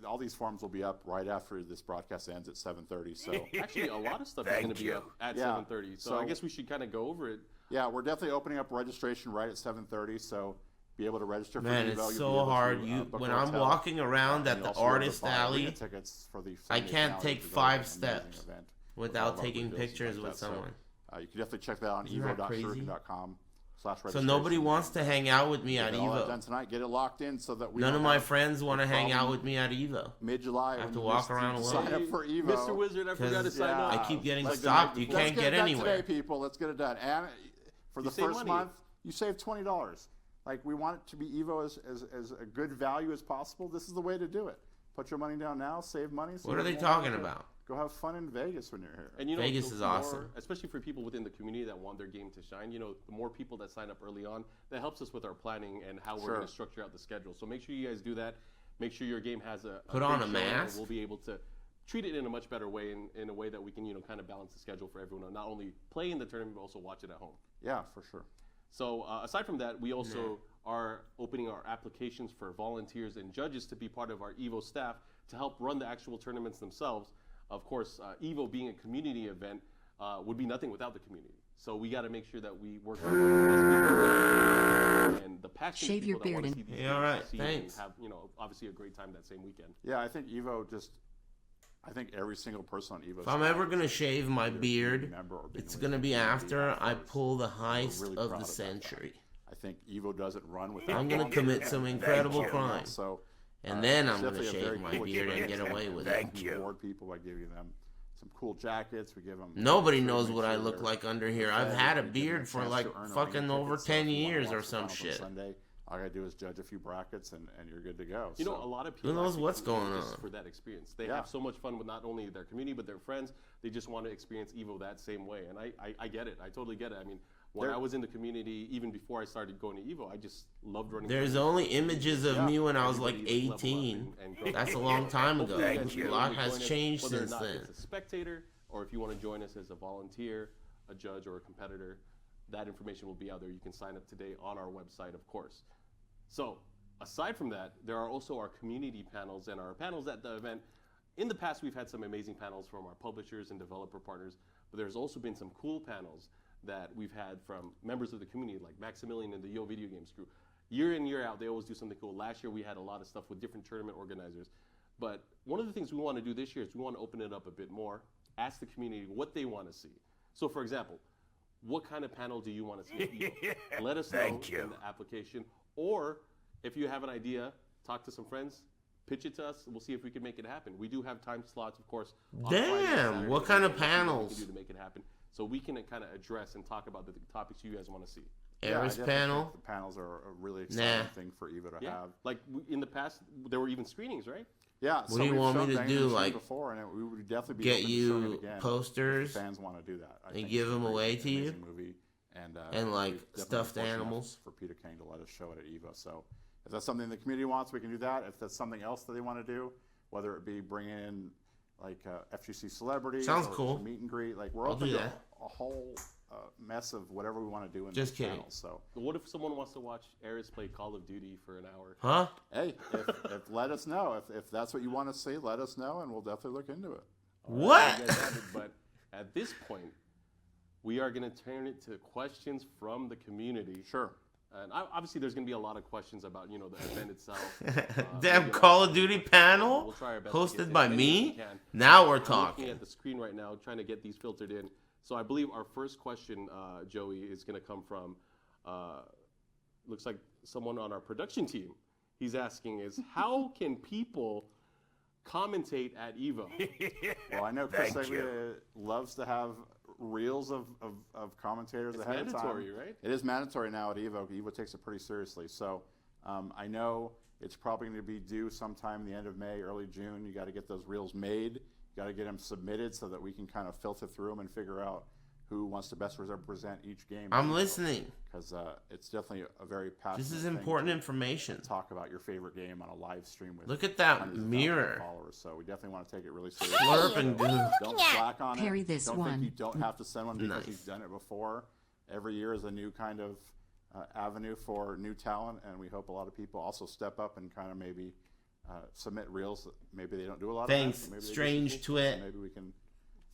all these forms will be up right after this broadcast ends at 7:30. So actually, a lot of stuff is going to be up at 7:30. So I guess we should kind of go over it. Yeah, we're definitely opening up registration right at 7:30. So be able to register for Man, EVO. it's so hard. When I'm walking around at the Artist Alley, I can't take 5 steps without taking pictures with someone. You can definitely check that out on evo.shuriken.com. So nobody wants to hang out with me at EVO. Done tonight. Get it locked in so that we None of my friends want to hang out with me at EVO. Mid-July, I have to walk around alone. Sign up for EVO. Mr. Wizard, I forgot to sign up. I keep getting stopped. You can't get anywhere. Today, people. Let's get it done. And for the first month, you save $20. We want it to be EVO as a good value as possible. This is the way to do it. Put your money down now, save money. What are they talking about? Go have fun in Vegas when you're here. And Vegas is awesome. Especially for people within the community that want their game to shine. The more people that sign up early on, that helps us with our planning and how we're going to structure out the schedule. So make sure you guys do that. Make sure your game has a put on a mask. We'll be able to treat it in a much better way, in a way that we can kind of balance the schedule for everyone and not only play in the tournament but also watch it at home. Yeah, for sure. So aside from that, we also are opening our applications for volunteers and judges to be part of our EVO staff to help run the actual tournaments themselves. Of course, EVO being a community event would be nothing without the community. So we got to make sure that we work with the best people and the passionate Shave your people that beard want to see these all right, and thanks. have obviously a great time that same weekend. Yeah, I think EVO I think every single person on EVO. If I'm ever gonna shave my beard, it's gonna be after I pull the heist of the century. I think EVO doesn't run without. I'm gonna commit some incredible crime. So. And then I'm going to shave my beard and get away with it. Thank you. Reward people by giving them some cool jackets. We give them. Nobody knows what I look like under here. I've had a beard for fucking over 10 years or some shit. Sunday, all I gotta do is judge a few brackets and you're good to go. A lot of people who knows what's going on for that experience. They have so much fun with not only their community but their friends. They just want to experience EVO that same way, and I get it. I totally get it. I mean, when I was in the community, even before I started going to EVO, I just loved running. There's only images of me when I was like 18. That's a long time ago. A lot has changed since then. As a spectator, or if you want to join us as a volunteer, a judge or a competitor, that information will be out there. You can sign up today on our website, of course. So aside from that, there are also our community panels and our panels at the event. In the past, we've had some amazing panels from our publishers and developer partners, but there's also been some cool panels that we've had from members of the community, like Maximilian and the Yo Video Games crew. Year in, year out, they always do something cool. Last year, we had a lot of stuff with different tournament organizers. But one of the things we want to do this year is we want to open it up a bit more, ask the community what they want to see. So, for example, what kind of panel do you want to see at EVO? Let us know in the application. Or if you have an idea, talk to some friends, pitch it to us. We'll see if we can make it happen. We do have time slots, of course. Damn, what kind of panels? We can do to make it happen. So we can kind of address and talk about the topics you guys want to see. Eris panel? The panels are a really exciting thing for EVO to have. Like in the past, there were even screenings, right? Yeah. What do you want me to do? Like, before, and we would definitely be get you posters if fans want to do that. and give them away to you, movie, and like stuffed animals for Peter King to let us show it at EVO. So if that's something the community wants, we can do that. If that's something else that they want to do, whether it be bring in like FGC celebrities, sounds or cool. Meet and greet, like we're open to a whole mess of whatever we want to do in just this kidding. panel. So what if someone wants to watch Eris play Call of Duty for an hour? Huh? Hey, if let us know. If that's what you want to see, let us know, and we'll definitely look into it. What? But at this point, we are going to turn it to questions from the community. Sure. And obviously, there's going to be a lot of questions about the event itself. Damn Call of Duty panel we'll try our best hosted by me. Can. Now we're I'm talking. looking at the screen right now, trying to get these filtered in. So I believe our first question, Joey, is going to come from, looks like someone on our production team. He's asking is, how can people commentate at EVO? Well, I know Chris loves to have reels of commentators ahead of time. It's mandatory, right? It is mandatory now at EVO. EVO takes it pretty seriously. So I know it's probably going to be due sometime the end of May, early June. You got to get those reels made. You got to get them submitted so that we can kind of filter through them and figure out who wants to best represent each game. I'm listening. Because it's definitely a very passionate This is important information. Talk about your favorite game on a live stream with look at that mirror. Followers. So we definitely want to take it really seriously. Slurp and do. Don't slack on it. Parry this don't one. think you don't have to send one because you've done it before. Every year is a new kind of avenue for new talent, and we hope a lot of people also step up and kind of maybe submit reels that maybe they don't do a lot Thanks. of. Thanks. Strange Twit. So maybe we can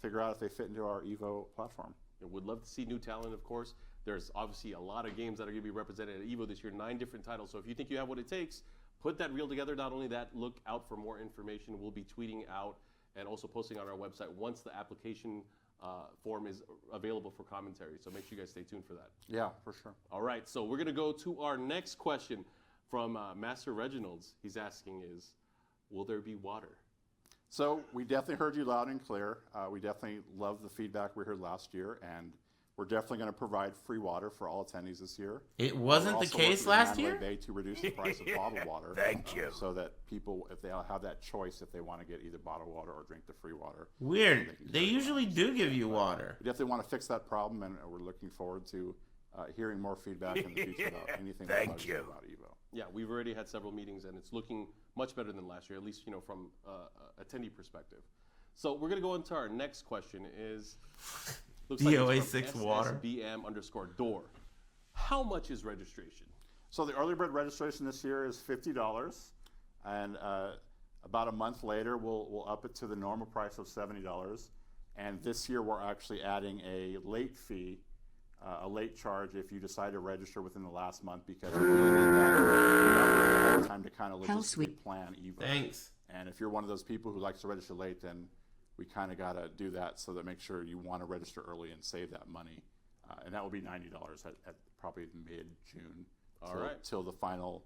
figure out if they fit into our EVO platform. Would love to see new talent, of course. There's obviously a lot of games that are going to be represented at EVO this year, 9 different titles. So if you think you have what it takes, put that reel together. Not only that, look out for more information. We'll be tweeting out and also posting on our website once the application form is available for commentary. So make sure you guys stay tuned for that. Yeah, for sure. All right, so we're going to go to our next question from Master Reginald's. He's asking is, will there be water? So we definitely heard you loud and clear. We definitely love the feedback we heard last year, and we're definitely going to provide free water for all attendees this year. It wasn't the case last year? Bay to reduce the price of bottled water. Thank you. So that people, if they have that choice, if they want to get either bottled water or drink the free water. Weird. They usually do give you water. We definitely want to fix that problem, and we're looking forward to hearing more feedback in the future about anything about EVO. Yeah, we've already had several meetings, and it's looking much better than last year, at least from attendee perspective. So we're going to go into our next question is, looks like it's from DOA6 water. SSBM_door. How much is registration? So the early bird registration this year is $50, and about a month later we'll up it to the normal price of $70. And this year we're actually adding a late fee, a late charge if you decide to register within the last month, because we really need that time to kind of logistically plan EVO. Thanks. And if you're one of those people who likes to register late, then we kind of got to do that so that make sure you want to register early and save that money. And that will be $90 at probably mid-June. All right. Till the final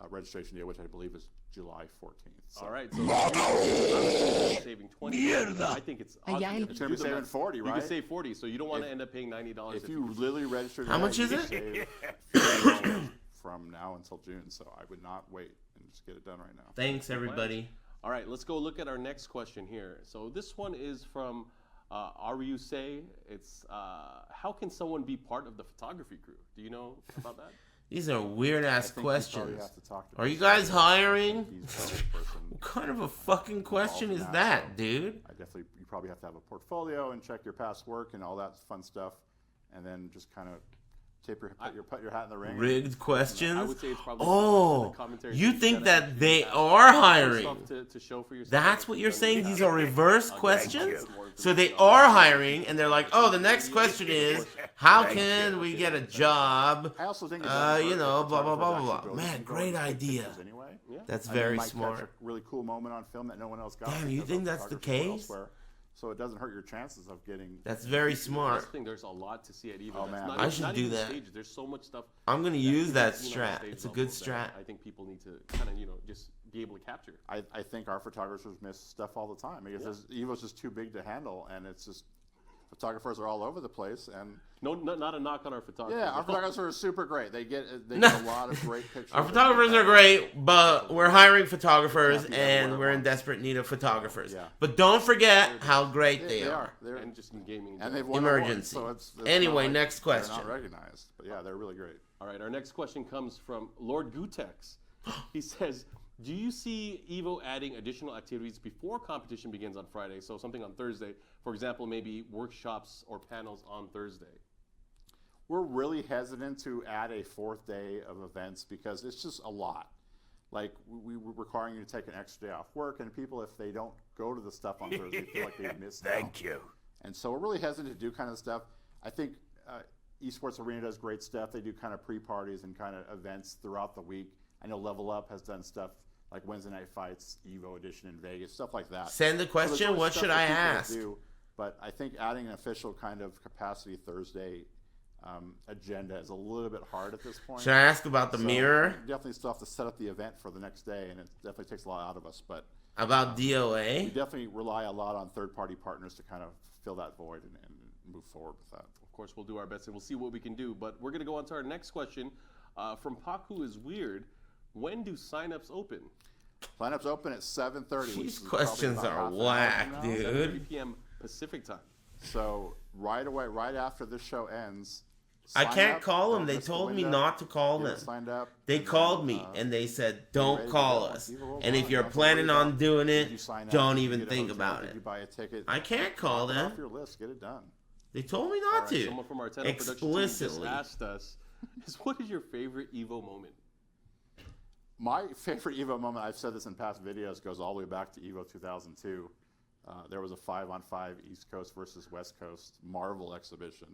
registration day, which I believe is July 14th. So. All right. So you're saving $20. I think it's awesome. It's going to be saving $40, right? You can save $40, so you don't want to end up paying $90. If you literally register today, how much is you it? save $40 from now until June. So I would not wait and just get it done right now. Thanks, everybody. All right, let's go look at our next question here. So this one is from Say. It's how can someone be part of the photography crew? Do you know about that? These are weird ass questions. Have to talk to are you guys hiring? What What kind of a fucking question is that, dude? You probably have to have a portfolio and check your past work and all that fun stuff. and then just kind of put your hat in the ring. Rigged I questions. would say it's probably Oh, the commentary you team think that that they have are hiring? stuff to show for yourself. That's what you're saying? These are reverse questions? you. So they are hiring, and they're like, oh, the next question is, how can we get a job? I also think Blah, blah, blah, blah, blah. Man, great idea. Anyway. That's I mean, very might catch smart. a really cool moment on film that no one else got. Damn, you because think of that's the photographers case? elsewhere. So it doesn't hurt your chances of getting. That's very That's smart. the thing. There's a lot to see at EVO. Oh, That's man. not I even- should not do even that. stages. There's so much stuff. I'm going to use you've that seen on the strat. stage It's a level good that strat. I think people need to kind of, just be able to capture. I think our photographers miss stuff all the time because EVO's just too big to handle, and it's just photographers are all over the place. And No, not a knock on our photographers. yeah, our photographers are super great. They get a lot of great pictures. Our photographers are great, but we're hiring photographers, and we're in desperate need of photographers. Yeah. But don't forget how great they are. They're, and just in gaming. and they've won Emergency. awards, so it's Anyway, not like next question. They're not recognized, but yeah, they're really great. All right, our next question comes from Lord Gutex. He says, do you see EVO adding additional activities before competition begins on Friday? So something on Thursday. For example, maybe workshops or panels on Thursday. We're really hesitant to add a fourth day of events because it's just a lot. Like, we're requiring you to take an extra day off work, and people, if they don't go to the stuff on Thursday, feel like they've missed out. Thank you. And so we're really hesitant to do kind of stuff. I think Esports Arena does great stuff. They do kind of pre-parties and kind of events throughout the week. I know Level Up has done stuff like Wednesday Night Fights, EVO Edition in Vegas, stuff like that. Send the So there's question, always what stuff should for I people to ask? do, but I think adding an official kind of capacity Thursday agenda is a little bit hard at this point. Should I ask about the So mirror? we definitely still have to set up the event for the next day, and it definitely takes a lot out of us. But About we DOA? definitely rely a lot on third-party partners to kind of fill that void and move forward with that. Of course, we'll do our best and we'll see what we can do. But we're going to go on to our next question from Paku is Weird. When do signups open? Lineups open at 7:30. which These is probably questions about are half an hour whack, from now. dude. 7:30 p.m. Pacific time. So right away, right after this show ends, I sign can't up, call them. don't They miss the told me window, not to call get them. signed up, They and then, called me and they said, ready don't to call go. us. People will And call if you. you're Don't have to worry planning about on doing did it, you sign up? don't Did you even get a think hotel? about Did it. you buy a ticket? I can't call Knock it them. off your list. Get it done. They told me All not right, to. someone from our Tenno production team just Explicitly. asked us, what is your favorite EVO moment? My favorite EVO moment, I've said this in past videos, goes all the way back to EVO 2002. There was a 5-on-5 East Coast versus West Coast Marvel exhibition,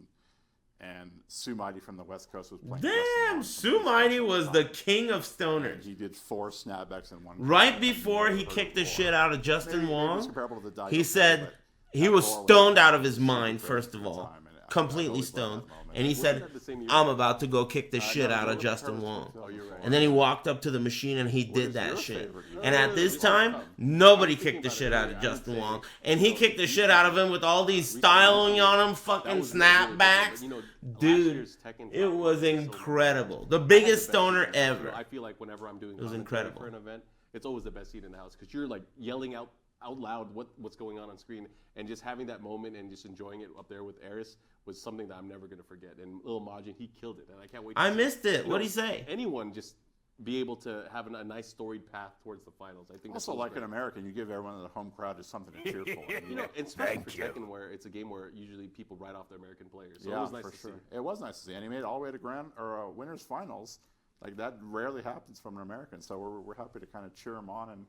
and Sumighty from the West Coast was playing. Damn, Sumighty was the king of stoners. He did 4 snapbacks in one. Right game. before he kicked the shit out of Justin Maybe it's Wong, comparable to the Daigo he thing, said but he that was doorway stoned out of was his super mind, crazy first at of the all. time, and I Completely always love that stoned. moment. And he Was said, that the same year? I'm about to go kick the shit no, out of no, Justin no, Wong. Oh, you're right. And then he walked up to the machine and he did is that your shit. favorite EVO? And at this Yeah, time, I'm nobody thinking kicked the about shit it out later. of I would Justin say, Wong. And he kicked the shit out of him with all these styling on him, fucking was really good, but, snapbacks. last Dude, year's Tekken it was so incredible. The I had biggest the best stoner seat in the house. ever. I feel like whenever I'm doing was commentary incredible. for an event, it's always the best seat in the house because you're like yelling out loud what's going on screen, and just having that moment and just enjoying it up there with Eris was something that I'm never gonna forget. And Lil Majin, he killed it, and I can't wait. I see missed it. you What'd know, he say? Anyone just be able to have a nice storied path towards the finals. I think that's Also, what's like an great. American, you give everyone in the home crowd just something to cheer for. You know, and especially Thank for you. Tekken, where it's a game where usually people write off their American players. So it yeah, was nice for to sure. see. It was nice to see, and he made it all the way to winners finals. Like that rarely happens from an American. So we're happy to kind of cheer him on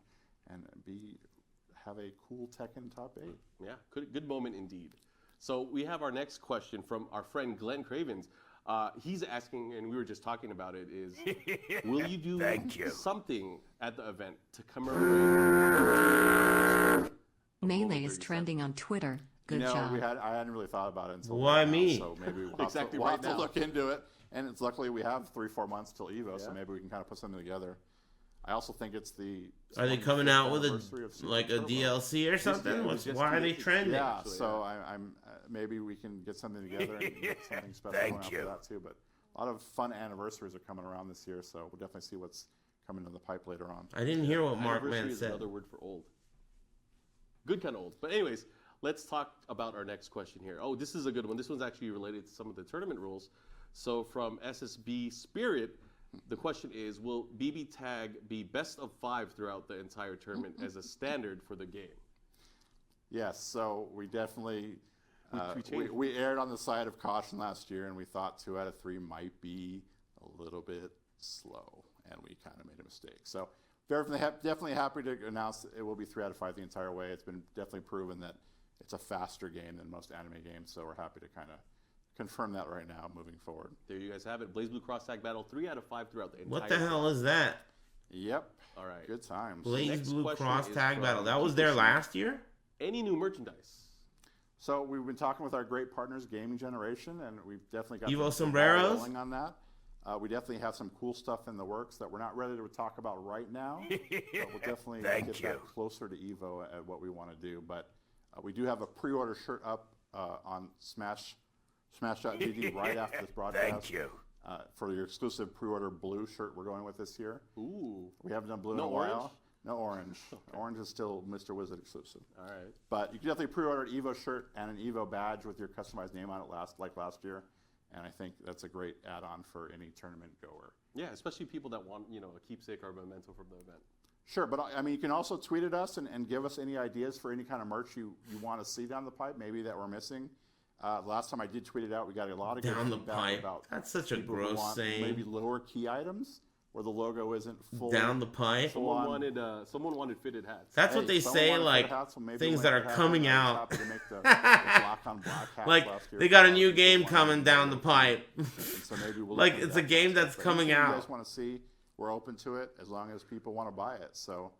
and have a cool Tekken top 8. Yeah, good moment indeed. So we have our next question from our friend Glenn Cravens. He's asking, and we were just talking about it, is will you do Thank you. something at the event to commemorate? Melee is trending on Twitter. Good you know, job. I hadn't really thought about it until Why right now, me? so maybe we'll have, Exactly to, we'll right have to now. look into it. And it's luckily we have 3-4 months till EVO, so Yeah. maybe we can kind of put something together. I also think it's the. Are they 25th coming out with anniversary of Super like a Turbo. DLC or something? it was just Why are they 2 days. trending? Yeah, actually, so I'm maybe we can get something together and get something special Thank going you. after that too. But a lot of fun anniversaries are coming around this year, so we'll definitely see what's coming to the pipe later on. I didn't hear what Anniversary Markman is said. another word for old. Good kind of old. But anyways, let's talk about our next question here. Oh, this is a good one. This one's actually related to some of the tournament rules. So from SSB Spirit, the question is, will BB Tag be best of 5 throughout the entire tournament as a standard for the game? Yes, so we definitely We erred on the side of caution last year, and we thought 2 out of 3 might be a little bit slow, and we kind of made a mistake. So definitely happy to announce that it will be 3 out of 5 the entire way. It's been definitely proven that it's a faster game than most anime games, so we're happy to kind of confirm that right now moving forward. There you guys have it. BlazBlue Cross Tag Battle, 3 out of 5 throughout the entire What the hell is that? Yep. All right. Good times. BlazBlue Cross Tag from Battle. That was there last year? Any new merchandise? So we've been talking with our great partners, Gaming Generation, and we've definitely got EVO the ball sombreros? rolling on that. We definitely have some cool stuff in the works that we're not ready to talk about right now. But we'll definitely get that closer to EVO at what we want to do. But we do have a pre-order shirt up on Smash.gg right after this broadcast. Thank you. For your exclusive pre-order blue shirt we're going with this year. Ooh. We haven't done blue in a while. No orange. Orange is still Mr. Wizard exclusive. All right. But you can definitely pre-order an EVO shirt and an EVO badge with your customized name on it like last year. And I think that's a great add-on for any tournament goer. Yeah, especially people that want, a keepsake or a memento from the event. Sure, but I mean, you can also tweet at us and give us any ideas for any kind of merch you want to see down the pipe, maybe that we're missing. Last time I did tweet it out, we got a lot of good feedback about That's such a people who gross want saying. maybe lower key items where the logo isn't full. Down the pipe. Someone wanted fitted hats. That's what they say, like things that are coming out. Like they got a new game coming down the pipe. So maybe we'll like it's a game that's coming out. You guys want to see? We're open to it as long as people want to buy it. So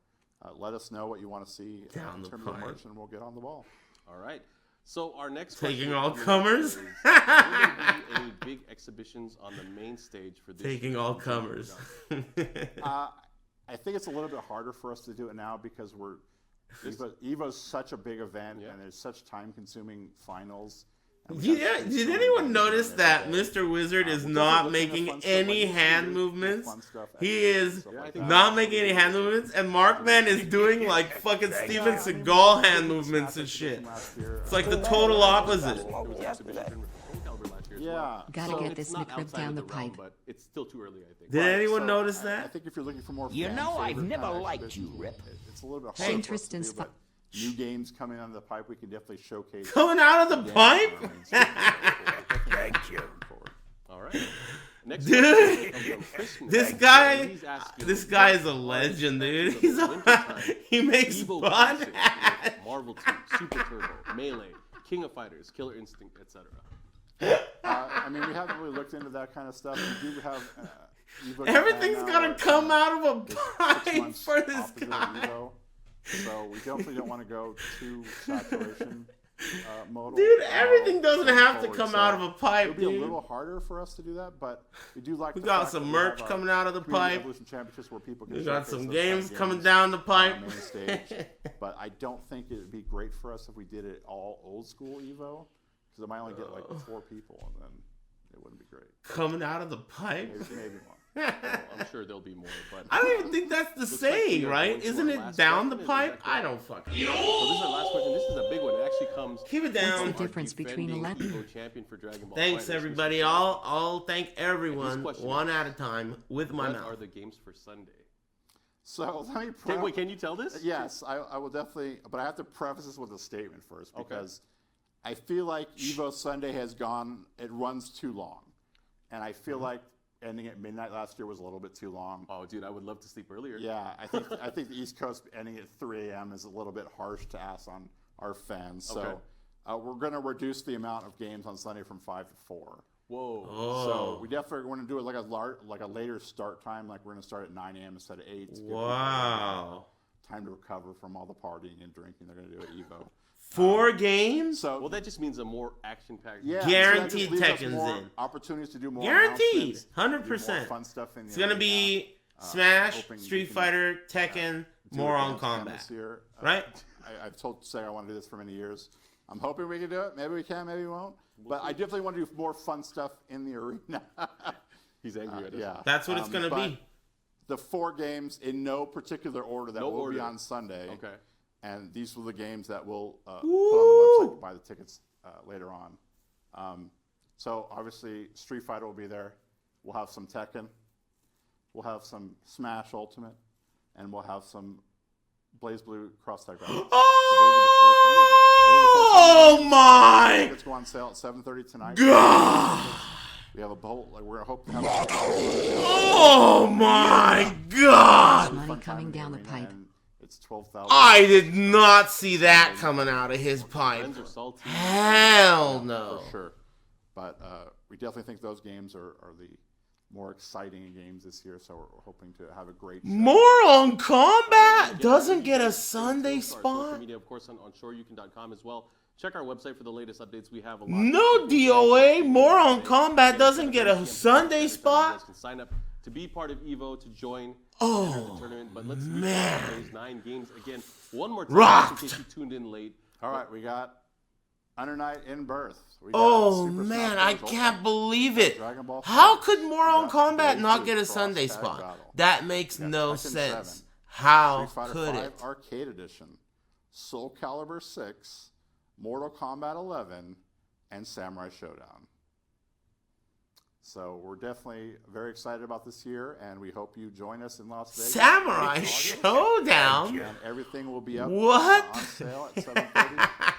let us know what you want to see in terms of merch, and we'll get on the ball. All right. So our next taking all comers. Will there be any big exhibitions on the main stage for this? Taking all comers. I think it's a little bit harder for us to do it now because EVO's such a big event and there's such time-consuming finals. Yeah, did anyone notice that Mr. Wizard is not making any hand movements? He is not making any hand movements, and Markman is doing like fucking Steven Seagal hand movements and shit. It's like the total opposite. Yeah. Gotta get this McRib down the pipe. But it's still too early, I think. Did anyone notice that? I think if you're looking for more I've never liked you, Rip. It's a little bit hard for us to do, but new games coming out of the pipe, we can definitely showcase. Coming out of the pipe? Thank you. All right. Next Dude, this guy is a legend, dude. He makes fun. Marvel 2, Super Turbo, Melee, King of Fighters, Killer Instinct, etc. I mean, we haven't really looked into that kind of stuff. We do have EVO everything's gotta come out of a 6 pipe months for this opposite of guy. EVO. So we definitely don't want to go too saturation modal. Dude, everything doesn't have to forward. come So out of a pipe, It'll be a dude. little harder for us to do that, but we do like. We the got fact some that merch have coming out of the Community pipe. Evolution Championships where people can We got showcase some those games games coming down the on pipe. the main stage. But I don't think it would be great for us if we did it all old school EVO, because it might only get like 4 people, and then it wouldn't be great. Coming out of the pipe? Maybe one. I'm sure there'll be more, but I don't even think that's the saying, right? Isn't it down the pipe? I don't fucking know. So this is our last question. This is a big one. It actually comes. Keep it down. What's the difference between defending EVO champion for Dragon Ball Thanks, Fighters, everybody. Mr. I'll thank everyone question one is, at a time with my What are mouth. the games for Sunday? So let me. Wait, can you tell this? Yes, I will definitely, but I have to preface this with a statement first because I feel like EVO Sunday has gone. It runs too long, and I feel like ending at midnight last year was a little bit too long. Oh, dude, I would love to sleep earlier. Yeah, I think the East Coast ending at 3 a.m. is a little bit harsh to ask on our fans. So we're going to reduce the amount of games on Sunday from 5 to 4. Whoa. Oh. So we definitely want to do it like a later start time. Like we're going to start at 9 a.m. instead of 8. Wow. Time to recover from all the partying and drinking they're going to do at EVO. 4 games? So Well, that just means a more action-packed. yeah, Guaranteed so that just leaves us Tekken's more in. opportunities to do more. Guaranteed. announcements, 100%. do more fun stuff in the It's going to arena. be Smash, hoping we Street can, Fighter, Tekken, do more it on once again combat. this year. Right? I've told Sega I want to do this for many years. I'm hoping we can do it. Maybe we can, maybe we won't. But I definitely want to do more fun stuff in the arena. He's angry at us. Yeah, That's what it's going to but be. The 4 games in no particular order that No will be order. on Sunday. Okay. And these were the games that we'll put on the website to buy the tickets later on. So obviously Street Fighter will be there. We'll have some Tekken. We'll have some Smash Ultimate. And we'll have some BlazBlue Cross Tag Battles. Oh! Oh my Tickets go on sale at 7:30 tonight. God! We have a bolt. Like we're hope to have. Oh my God! Money coming down the pipe. It's 12,000. I did not see that coming out of his pipe. Friends are salty. Hell no. For sure. But we definitely think those games are the more exciting games this year. So we're hoping to have a great show. Mortal Kombat doesn't get a Sunday Our social spot. media, of course, on shoryuken.com as well. Check our website for the latest updates. We have a lot. No DOA. Mortal Kombat doesn't get a Sunday You spot. guys can sign up to be part of EVO, to join Oh, the tournament. But let's man. recap those 9 games again one more time, Rocked. in case you tuned in late. All right, we got Under Night in Birth. We got Oh Super man, Smash I Bros. can't believe it. Dragon Ball How Fighter. could Mortal We got Kombat not BlazBlue get a Cross Sunday Tag spot? Battle. That makes We got no Tekken sense. 7, How Street Fighter could 5 it? Arcade Edition, Soul Calibur 6, Mortal Kombat 11, and Samurai Shodown. So we're definitely very excited about this year, and we hope you join us in Las Vegas. Samurai in August. Showdown? And everything will be up What? on sale at 7:30.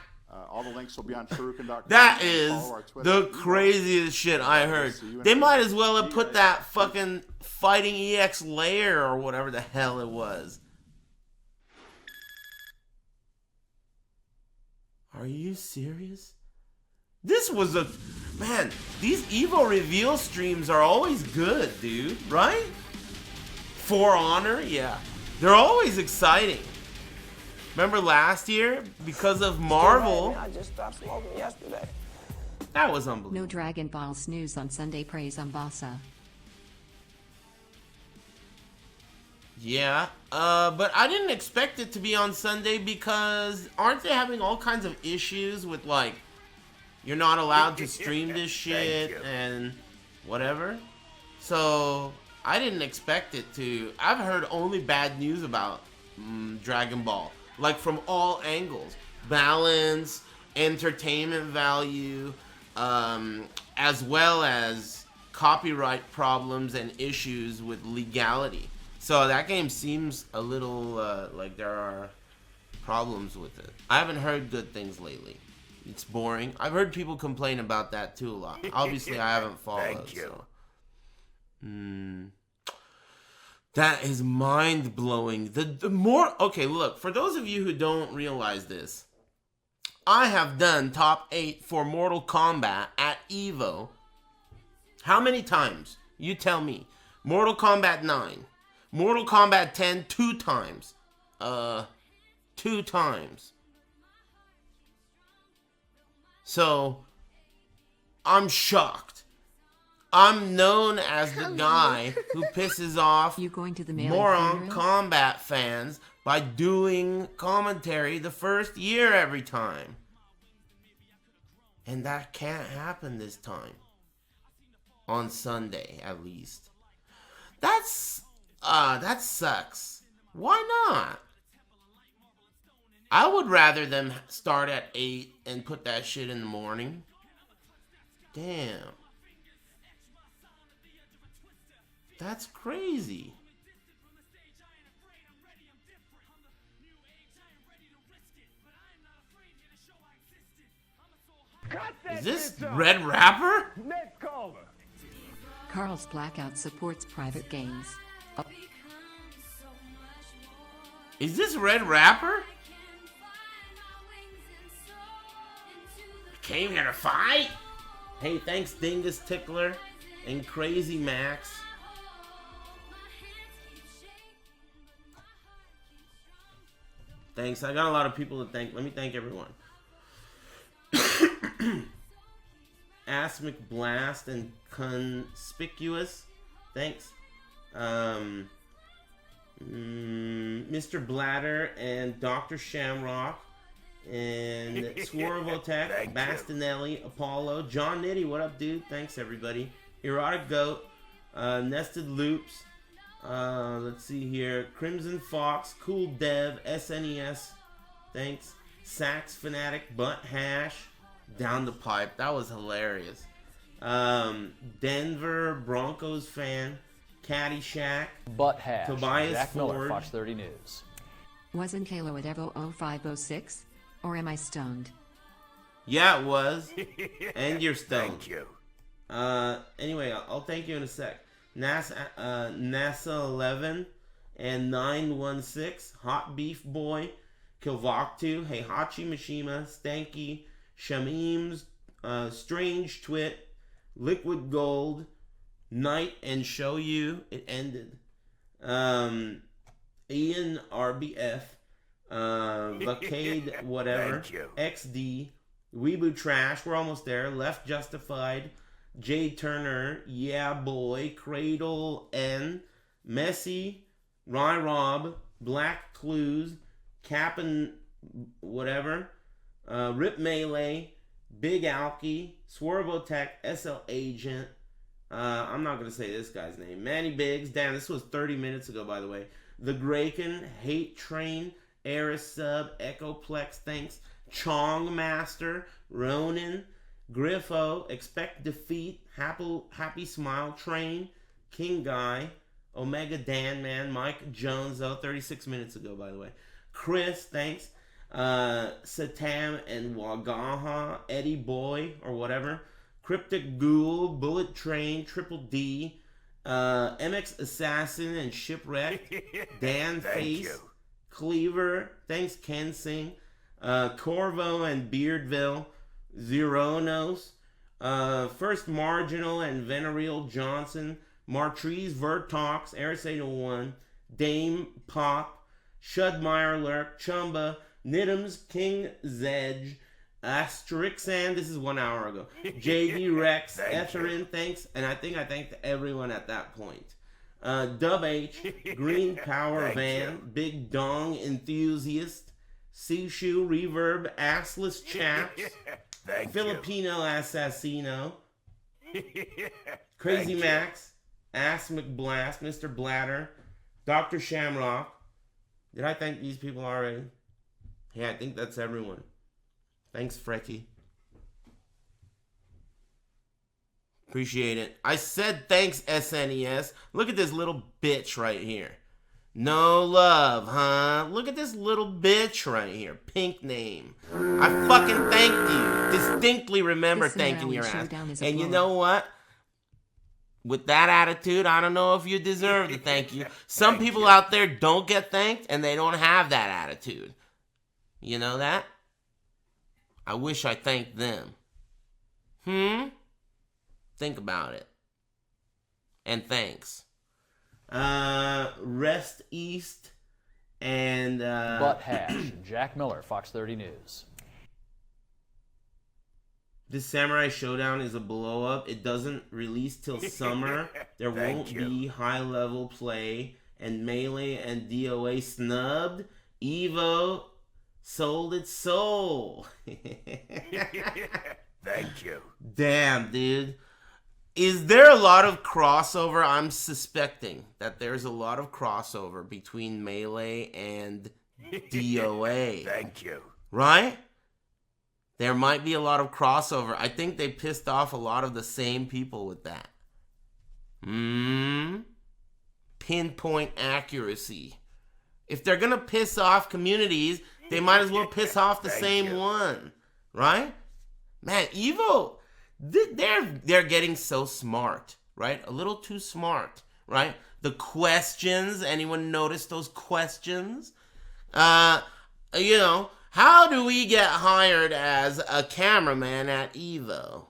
All the links will be on shoryuken.com. That You is can follow our Twitter, the EVO. craziest shit I heard. See you in They might Vegas. as well have put that fucking Fighting EX layer or whatever the hell it was. Are you serious? This was a... Man, these EVO reveal streams are always good, dude. Right? For Honor, yeah. They're always exciting. Remember last year? Because of Marvel, I just stopped smoking yesterday. that was unbelievable. No Dragon Ball snooze on Sunday. Praise Umbasa. Yeah, but I didn't expect it to be on Sunday because aren't they having all kinds of issues with, like, you're not allowed to stream this shit and whatever? So I didn't expect it to. I've heard only bad news about Dragon Ball, like from all angles. Balance, entertainment value, as well as copyright problems and issues with legality. So that game seems a little like there are problems with it. I haven't heard good things lately. It's boring. I've heard people complain about that too a lot. Obviously, I haven't followed. Thank you. So. That is mind-blowing. The more... Okay, look. For those of you who don't realize this, I have done top 8 for Mortal Kombat at EVO. How many times? You tell me. Mortal Kombat 9. Mortal Kombat 10, 2 times. 2 times. So, I'm shocked. I'm known as the guy who pisses off You going to the mail Mortal funeral? Kombat fans by doing commentary the first year every time. And that can't happen this time. On Sunday, at least. That sucks. Why not? I would rather them start at 8 and put that shit in the morning. Damn. That's crazy. Is this Red Rapper? Next caller. Carl's Blackout supports private games. Is this Red Rapper? Came here to fight? Hey, thanks Dingus Tickler and Crazy Max. Thanks. I got a lot of people to thank. Let me thank everyone. Asmic Blast and Conspicuous. Thanks. Mr. Bladder and Dr. Shamrock and Swervotech, Bastinelli, Apollo, John Nitty, what up, dude? Thanks, everybody. Erotic Goat, Nested Loops, let's see here, Crimson Fox, Cool Dev, SNES, thanks, Sax Fanatic, Butt Hash, Down the Pipe, that was hilarious. Denver Broncos fan, Caddyshack, Butt Hash. Tobias Jack Miller, Ford. Fox 30 News. Wasn't Halo at EVO 0506? Or am I stoned? Yeah, it was. And you're stoned. Thank you. Anyway, I'll thank you in a sec. NASA 11 and 916, Hot Beef Boy, Kilvoktu, Heihachi Mishima, Stanky, Shameems, Strange Twit, Liquid Gold, Night and Show You, it ended. Ian RBF, Vacade whatever, Thank you. XD, Weeboo Trash, we're almost there, Left Justified, Jay Turner, Yeah Boy, Cradle N, Messy, Rye Rob, Black Clues, Cap'n whatever, Rip Melee, Big Alky, Swervotech, SL Agent, I'm not going to say this guy's name, Manny Biggs, damn, this was 30 minutes ago, by the way, The Graken, Hate Train, Eris Sub, Echoplex, thanks, Chong Master, Ronin, Griffo, Expect Defeat, Happy Smile Train, King Guy, Omega Dan Man, Mike Jones, 36 minutes ago, by the way. Chris, thanks. Satam and Wagaha, Eddie Boy, or whatever. Cryptic Ghoul, Bullet Train, Triple D, MX Assassin and Shipwreck, Dan Face, you. Cleaver, thanks Ken Singh, Corvo and Beardville, Zeronos, First Marginal and Venereal Johnson, Martrees Vertox, Aris801, Dame Pop, Shudmeyer Lurk, Chumba, Nidums, King Zedge, Asterixan, this is 1 hour ago, JD Rex, Etherin, thanks, and I think I thanked everyone at that point. Dub H, Green Power Van, Big Dong Enthusiast, Sushu, Reverb, Assless Chaps, Filipino Assassino, Crazy Max, Ass McBlast, Mr. Bladder, Dr. Shamrock. Did I thank these people already? Yeah, I think that's everyone. Thanks, Frecky. Appreciate it. I said thanks, SNES. Look at this little bitch right here. No love, huh? Look at this little bitch right here. Pink name. I fucking thanked you. Distinctly remember thanking your ass. And you know what? With that attitude, I don't know if you deserve the thank you. Some people out there don't get thanked and they don't have that attitude. You know that? I wish I thanked them. Think about it. And thanks. Rest East and Butt Hash. Jack Miller, Fox 30 News. This Samurai Shodown is a blow up. It doesn't release till summer. There won't be high level play, and Melee and DOA snubbed. EVO sold its soul. Thank you. Damn, dude. Is there a lot of crossover? I'm suspecting that there's a lot of crossover between Melee and DOA. Thank you. Right? There might be a lot of crossover. I think they pissed off a lot of the same people with that. Pinpoint accuracy. If they're going to piss off communities, they might as well piss off the same one. Right? Man, EVO, they're getting so smart, right? A little too smart, right? The questions, anyone notice those questions? You know, how do we get hired as a cameraman at EVO?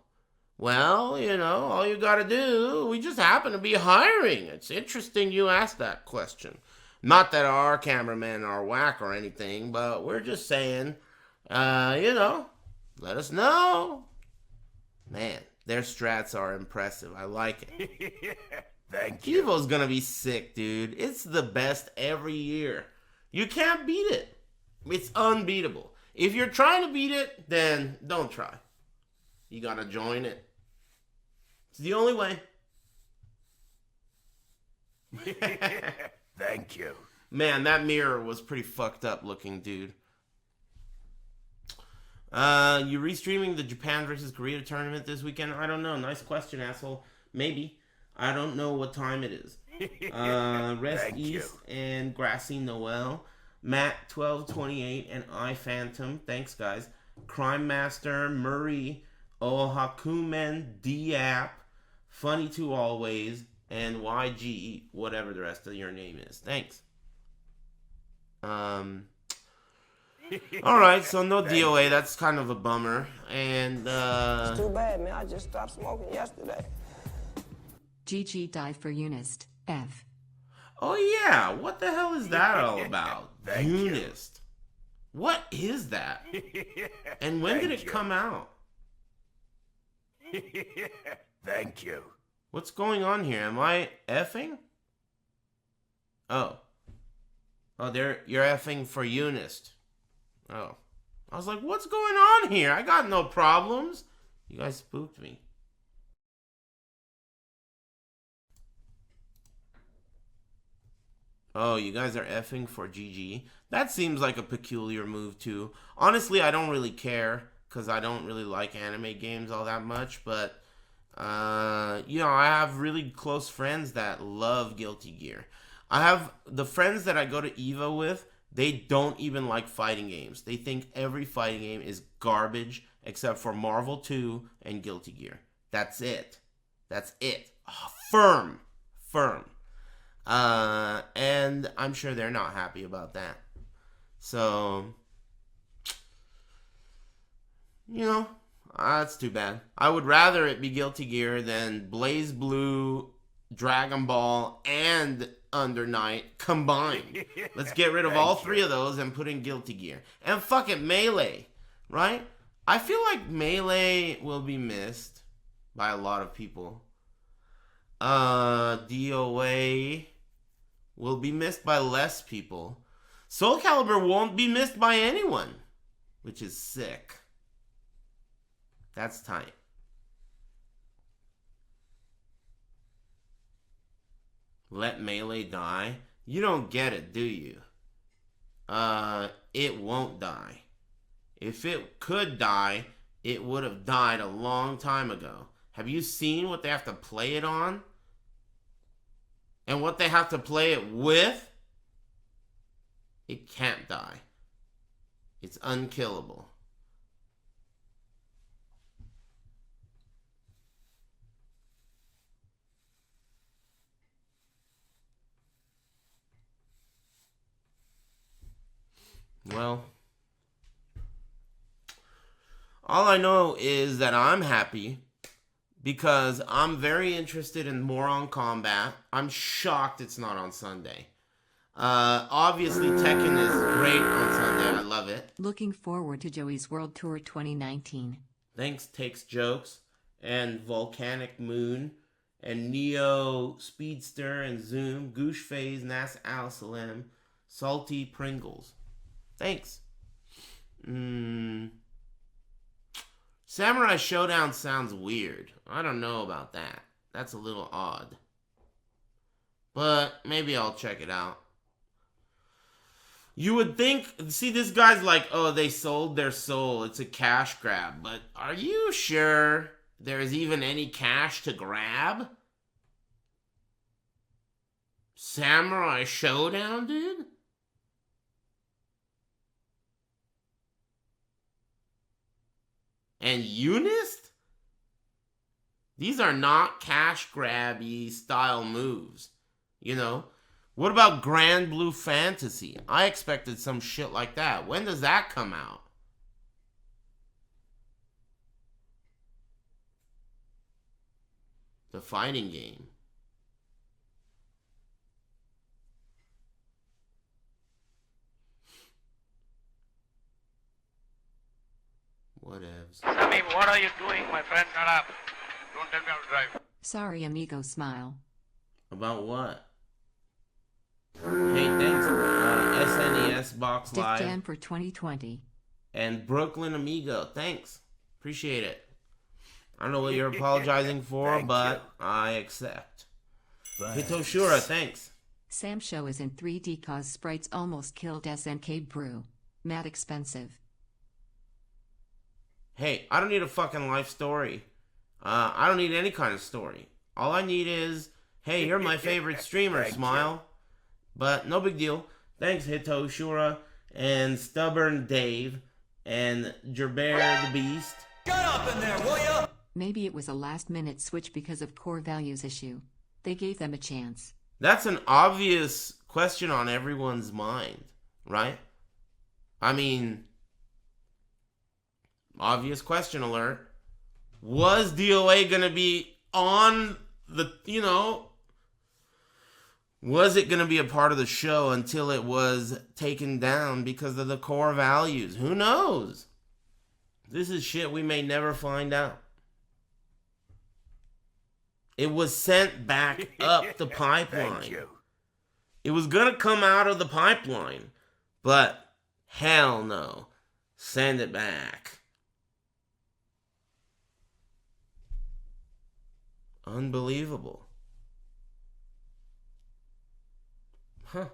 Well, you know, all you gotta do, we just happen to be hiring. It's interesting you asked that question. Not that our cameramen are whack or anything, but we're just saying, you know, let us know. Man, their strats are impressive. I like it. Thank you. EVO's gonna be sick, dude. It's the best every year. You can't beat it. It's unbeatable. If you're trying to beat it, then don't try. You gotta join it. It's the only way. Thank you. Man, that mirror was pretty fucked up looking, dude. You restreaming the Japan versus Korea tournament this weekend? I don't know. Nice question, asshole. Maybe. I don't know what time it is. Rest Thank East you. and Grassy Noel. Matt1228, and iPhantom. Thanks, guys. Crime Master, Murray, Ohakumen, Diap, Funny to Always, and YG, whatever the rest of your name is. Thanks. Alright, so no DOA. That's kind of a bummer. And, It's too bad, man. I just stopped smoking yesterday. GG died for UNIST. F. Oh, yeah. What the hell is that all about? UNIST. What is that? And when did it come out? Thank you. What's going on here? Am I effing? Oh. Oh, you're effing for UNIST. Oh. I was like, what's going on here? I got no problems. You guys spooked me. Oh, you guys are effing for GG. That seems like a peculiar move, too. Honestly, I don't really care, because I don't really like anime games all that much, but, you know, I have really close friends that love Guilty Gear. I have the friends that I go to EVO with, they don't even like fighting games. They think every fighting game is garbage, except for Marvel 2 and Guilty Gear. That's it. That's it. Oh, firm. And I'm sure they're not happy about that. So, you know, that's too bad. I would rather it be Guilty Gear than BlazBlue, Dragon Ball, and Under Night combined. Let's get rid of all three of those and put in Guilty Gear. And fuck it, Melee, right? I feel like Melee will be missed by a lot of people. DOA will be missed by less people. Soul Calibur won't be missed by anyone, which is sick. That's tight. Let Melee die? You don't get it, do you? It won't die. If it could die, it would have died a long time ago. Have you seen what they have to play it on? And what they have to play it with? It can't die. It's unkillable. Well, all I know is that I'm happy because I'm very interested in more on Kombat. I'm shocked it's not on Sunday. Obviously, Tekken is great on Sunday. I love it. Looking forward to Joey's World Tour 2019. Thanks, Takes Jokes, and Volcanic Moon, and Neo Speedster, and Zoom, Goosh Phase, Nas Al Salem, Salty Pringles. Thanks. Samurai Shodown sounds weird. I don't know about that. That's a little odd. But maybe I'll check it out. You would think, see, this guy's like, oh, they sold their soul. It's a cash grab. But are you sure there's even any cash to grab? Samurai Shodown, dude? And UNIST? These are not cash grabby style moves. You know? What about Grand Blue Fantasy? I expected some shit like that. When does that come out? The fighting game. Whatevs. Sammy, what are you doing, my friend? Shut up. Don't tell me how to drive. Sorry, amigo, smile. About what? Hey, thanks, SNES Box Stick Live. Jam for 2020. And Brooklyn Amigo, thanks. Appreciate it. I don't know what you're apologizing for, but I accept. Hitoshura, thanks. Sam Show is in 3D cause sprites almost killed SNK Brew. Mad expensive. Hey, I don't need a fucking life story. I don't need any kind of story. All I need is, hey, you're my favorite streamer, smile. But no big deal. Thanks, Hito Shura and Stubborn Dave and Gerber the Beast. Get up in there, will ya? Maybe it was a last-minute switch because of core values issue. They gave them a chance. That's an obvious question on everyone's mind, right? I mean, obvious question alert. Was DOA going to be on the, was it going to be a part of the show until it was taken down because of the core values? Who knows? This is shit we may never find out. It was sent back up the pipeline. Thank you. It was going to come out of the pipeline, but hell no. Send it back. Unbelievable. Huh.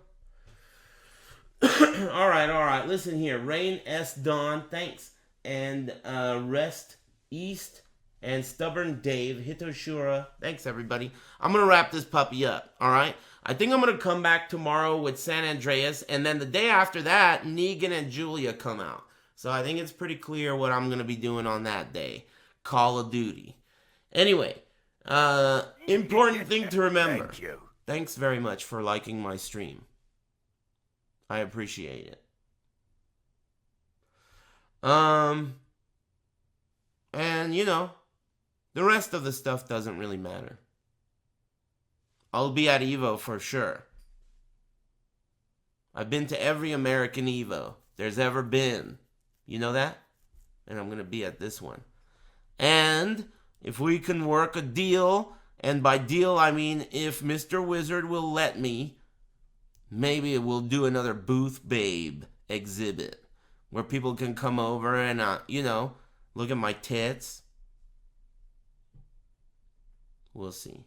All right. Listen here. Rain S. Dawn, thanks. And Rest East and Stubborn Dave, Hitoshura. Thanks, everybody. I'm going to wrap this puppy up, all right? I think I'm going to come back tomorrow with San Andreas, and then the day after that, Negan and Julia come out. So I think it's pretty clear what I'm going to be doing on that day. Call of Duty. Anyway, important thing to remember. Thank you. Thanks very much for liking my stream. I appreciate it. And, the rest of the stuff doesn't really matter. I'll be at EVO for sure. I've been to every American EVO there's ever been. You know that? And I'm going to be at this one. And if we can work a deal, and by deal I mean if Mr. Wizard will let me, maybe we'll do another Booth Babe exhibit where people can come over and, look at my tits. We'll see.